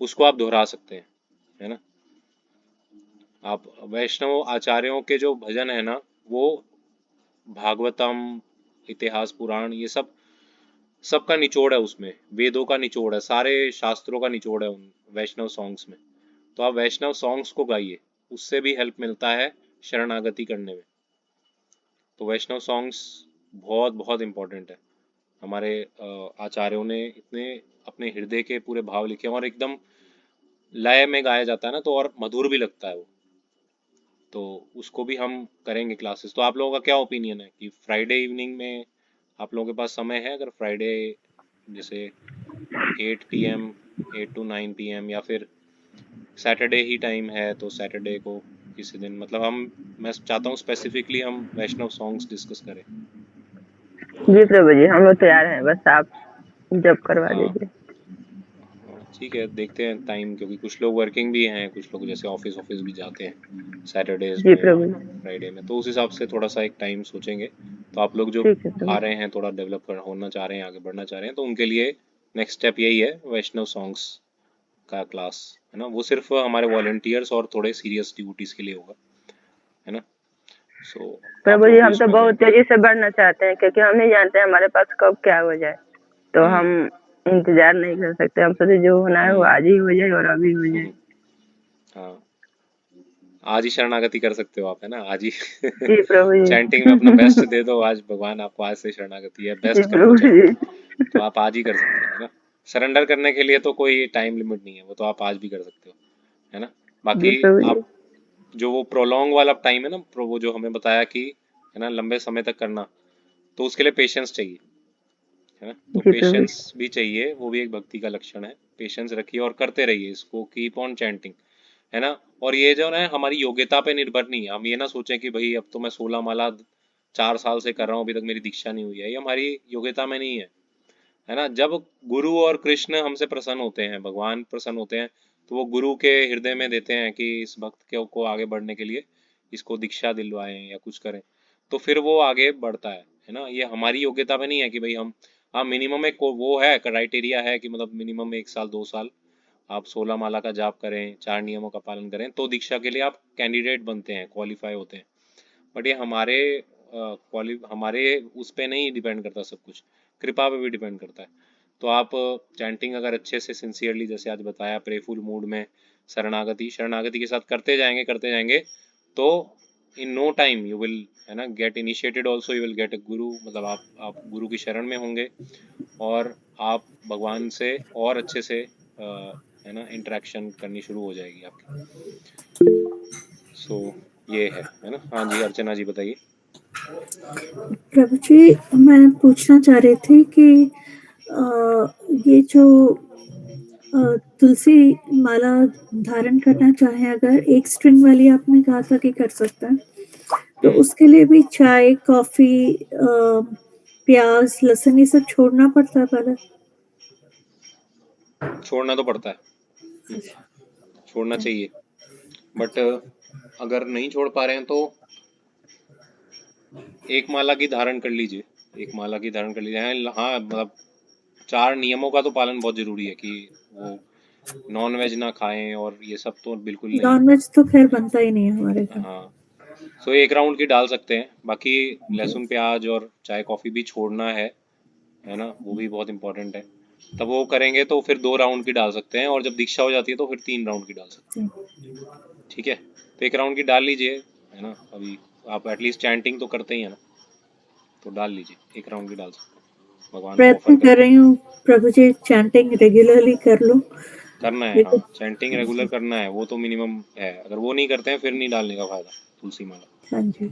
उसको आप दोहरा सकते हैं, है ना? आप वैष्णव आचार्यों के जो भजन है ना, वो भागवतम, इतिहास, पुराण, ये सब सबका निचोड़ है उसमें, वेदों का निचोड़ है, सारे शास्त्रों का निचोड़ है उन वैष्णव सॉन्ग्स में। तो आप वैष्णव सॉन्ग्स को गाइए, उससे भी हेल्प मिलता है शरणागति करने में। तो वैष्णव सॉन्ग्स बहुत बहुत इम्पोर्टेंट है। हमारे आचार्यों ने इतने अपने हृदय के पूरे भाव लिखे हैं, और एकदम लय में गाया जाता है ना, तो और मधुर भी लगता है वो। तो उसको भी हम करेंगे क्लासेस। तो आप लोगों का क्या ओपिनियन है कि फ्राइडे इवनिंग में आप लोगों के पास समय है? अगर फ्राइडे जैसे 8 PM 8 to 9 PM, या फिर सैटरडे ही टाइम है तो सैटरडे को किसी दिन, मतलब मैं चाहता हूँ स्पेसिफिकली हम वैष्णव सॉन्ग्स डिस्कस करें। जी प्रभु जी, हम लोग तैयार हैं, बस आप जब करवा हाँ दीजिए। ठीक है, देखते हैं टाइम, क्योंकि कुछ लोग वर्किंग भी हैं, कुछ लोग जैसे ऑफिस ऑफिस भी जाते हैं सैटरडेज जी में या प्रभु जी, फ्राइडे में, तो उस हिसाब से थोड़ा सा एक टाइम सोचेंगे। तो आप लोग जो ठीक है प्रभु। आ रहे हैं, थोड़ा डेवलप होना चाह रहे हैं, आगे बढ़ना चाह रहे हैं, तो उनके लिए नेक्स्ट स्टेप यही है, वैष्णव सॉन्ग्स का क्लास, है ना। वो सिर्फ हमारे वॉलंटियर्स और थोड़े सीरियस ड्यूटीज के लिए होगा, है ना। सो आप प्रभु जी, लोग भी हम तो उसमें बहुत ज्वाइन तेजी से बढ़ना चाहते हैं, क्योंकि हम नहीं जानते हमारे पास कब क्या हो जाए, तो हम्म हम इंतजार नहीं कर सकते। हम सोचे जो होना है वो हम्म आज ही हो जाए और अभी हो जाए। हम्म, हाँ, आज ही शरणागति कर सकते हो आप, है ना, आज ही जी प्रभु चैंटिंग में अपना बेस्ट जी। दे दो, आज भगवान आपको आज से शरणागति है, जी बेस्ट कर दो प्रभु जी। चैंटिंग, तो आप आज ही कर सकते हो, है ना। सरेंडर करने के लिए तो कोई टाइम लिमिट नहीं है, वो तो आप आज भी कर सकते हो, है ना। जी बाकी प्रभु जी। आप जो वो प्रोलॉन्ग वाला टाइम है ना, वो जो हमें बताया कि, है ना, लंबे समय तक करना, तो उसके लिए पेशेंस चाहिए, है ना। तो जी प्रभु जी। पेशेंस भी चाहिए, वो भी एक भक्ति का लक्षण है। पेशेंस रखिए और करते रहिए इसको, कीप ऑन चैंटिंग, है ना। और ये जो है हमारी योग्यता पे निर्भर नहीं है, हम ये ना सोचें कि भाई अब तो मैं 16 माला 4 साल से कर रहा हूँ, अभी तक मेरी दीक्षा नहीं हुई है, ये हमारी योग्यता में नहीं है ना। जब गुरु और कृष्ण हमसे प्रसन्न होते हैं, भगवान प्रसन्न होते हैं, तो वो गुरु के हृदय में देते हैं कि इस भक्त के को आगे बढ़ने के लिए इसको दीक्षा दिलवाएं या कुछ करें, तो फिर वो आगे बढ़ता है ना। ये हमारी योग्यता पे नहीं है कि भाई हम, हाँ मिनिमम एक वो है, क्राइटेरिया है कि मतलब मिनिमम 1 साल 2 साल आप 16 माला का जाप करें, 4 नियमों का पालन करें, तो दीक्षा के लिए आप कैंडिडेट बनते हैं, क्वालिफाई होते हैं। बट ये हमारे उस पे नहीं डिपेंड करता, सब कुछ कृपा पे भी डिपेंड करता है। तो आप चैंटिंग अगर अच्छे से सिंसियरली, जैसे आज बताया, प्रेफुल मूड में शरणागति शरणागति के साथ करते जाएंगे, तो in no time you will, है ना, get initiated also, you will get a guru, मतलब आप गुरु की शरण में होंगे, और आप भगवान से और अच्छे से है ना इंटरेक्शन करनी शुरू हो जाएगी आपकी। सो ये है ना। हाँ जी, अर्चना जी बताइए। प्रभु जी, मैं पूछना चाह रही थी कि ये जो तुलसी माला धारण करना चाहे, अगर एक स्ट्रिंग वाली आपने कहा था कि कर सकते हैं, तो उसके लिए भी चाय, कॉफी, प्याज, लहसुन ये सब छोड़ना पड़ता है पहले? छोड़ना तो पड़ता है, छोड़ना चाहिए, बट अगर नहीं छोड़ पा रहे हैं तो एक माला की धारण कर लीजिए, एक माला की धारण कर लीजिए। हाँ मतलब 4 नियमों का तो पालन बहुत जरूरी है, कि वो नॉन वेज ना खाएं और ये सब तो बिल्कुल नहीं, नॉन वेज तो खैर है बनता ही नहीं है हमारे ना। घर। हाँ, सो 1 राउंड की डाल सकते हैं, बाकी लहसुन प्याज और चाय कॉफ़ी भी छोड़ना है ना, वो भी बहुत इंपॉर्टेंट है। तब वो करेंगे तो फिर 2 राउंड की डाल सकते हैं, और जब दीक्षा हो जाती है तो फिर 3 राउंड की डाल सकते हैं, ठीक है। तो 1 राउंड की डाल लीजिए, है ना। अभी आप एटलीस्ट चैंटिंग तो करते ही हैं ना, तो डाल लीजिए, 1 राउंड की डाल सकते हैं, भगवान को ऑफर प्रयत्न कर करके। रही हूँ प्रभु जी, चैंटिंग रेगुलरली कर लूं, करना है, हाँ लेकिन चैंटिंग रेगुलर करना है, वो तो मिनिमम है, अगर वो नहीं करते हैं फिर नहीं डालने का फायदा तुलसी माला। हाँ जी,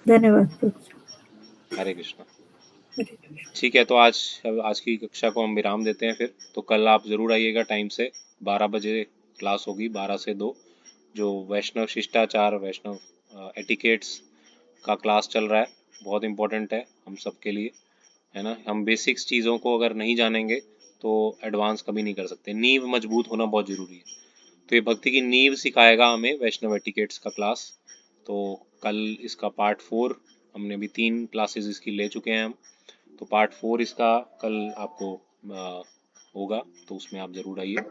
धन्यवाद प्रभु जी। हरे कृष्णा। हरे कृष्ण। ठीक है, तो आज की कक्षा को हम विराम देते हैं फिर। तो कल आप ज़रूर आइएगा टाइम से, 12 बजे क्लास होगी, 12 से 2, जो वैष्णव शिष्टाचार, वैष्णव एटिकेट्स का क्लास चल रहा है, बहुत इंपॉर्टेंट है हम सबके लिए, है ना। हम बेसिक्स चीज़ों को अगर नहीं जानेंगे तो एडवांस कभी नहीं कर सकते, नींव मजबूत होना बहुत ज़रूरी है। तो ये भक्ति की नींव सिखाएगा हमें वैष्णव एटिकेट्स का क्लास। तो कल इसका पार्ट 4, हमने भी 3 क्लासेस इसकी ले चुके हैं हम, तो पार्ट 4 इसका कल आपको होगा, तो उसमें आप ज़रूर आइए,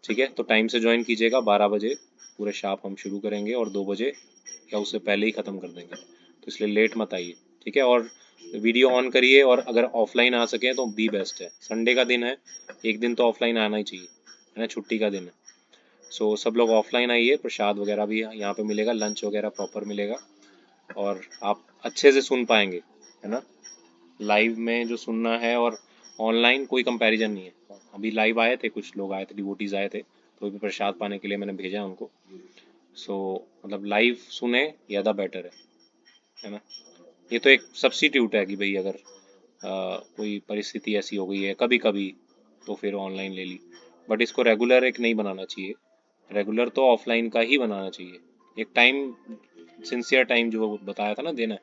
ठीक है। तो टाइम से ज्वाइन कीजिएगा, 12 बजे पूरे शार्प हम शुरू करेंगे, और 2 बजे या उससे पहले ही ख़त्म कर देंगे, तो इसलिए लेट मत आइए, ठीक है। और वीडियो ऑन करिए, और अगर ऑफलाइन आ सकें तो भी बेस्ट है, संडे का दिन है, एक दिन तो ऑफलाइन आना ही चाहिए, है ना, छुट्टी का दिन है। सो सब लोग ऑफलाइन आइए, प्रसाद वगैरह भी यहाँ पे मिलेगा, लंच वगैरह प्रॉपर मिलेगा, और आप अच्छे से सुन पाएंगे, है ना। लाइव में जो सुनना है और ऑनलाइन कोई कंपैरिजन नहीं है। अभी लाइव आए थे, कुछ लोग आए थे, डिवोटीज आए थे, तो भी प्रसाद पाने के लिए मैंने भेजा उनको। सो मतलब लाइव सुने ज़्यादा बेटर है ना। ये तो एक सब्स्टिट्यूट है कि भाई अगर कोई परिस्थिति ऐसी हो गई है कभी कभी, तो फिर ऑनलाइन ले ली, बट इसको रेगुलर एक नहीं बनाना चाहिए। रेगुलर तो ऑफलाइन का ही बनाना चाहिए। एक टाइम, सिंसियर टाइम जो बताया था ना देना,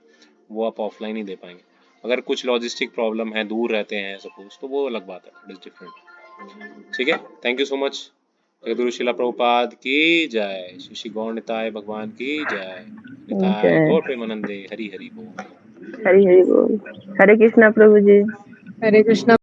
वो आप ऑफलाइन ही दे पाएंगे। अगर कुछ लॉजिस्टिक प्रॉब्लम है, दूर रहते हैं सपोज, तो वो अलग बात है, इट इज डिफरेंट। ठीक है, थैंक यू सो मच। जगद्गुरु शिला प्रभुपाद की जय, श्री श्री गौर निताय भगवान की जय, निताय जय गौर प्रेमानंदे, हरि हरि बोल। हरि हरि बोल। हरे कृष्णा प्रभु जी। हरे कृष्णा।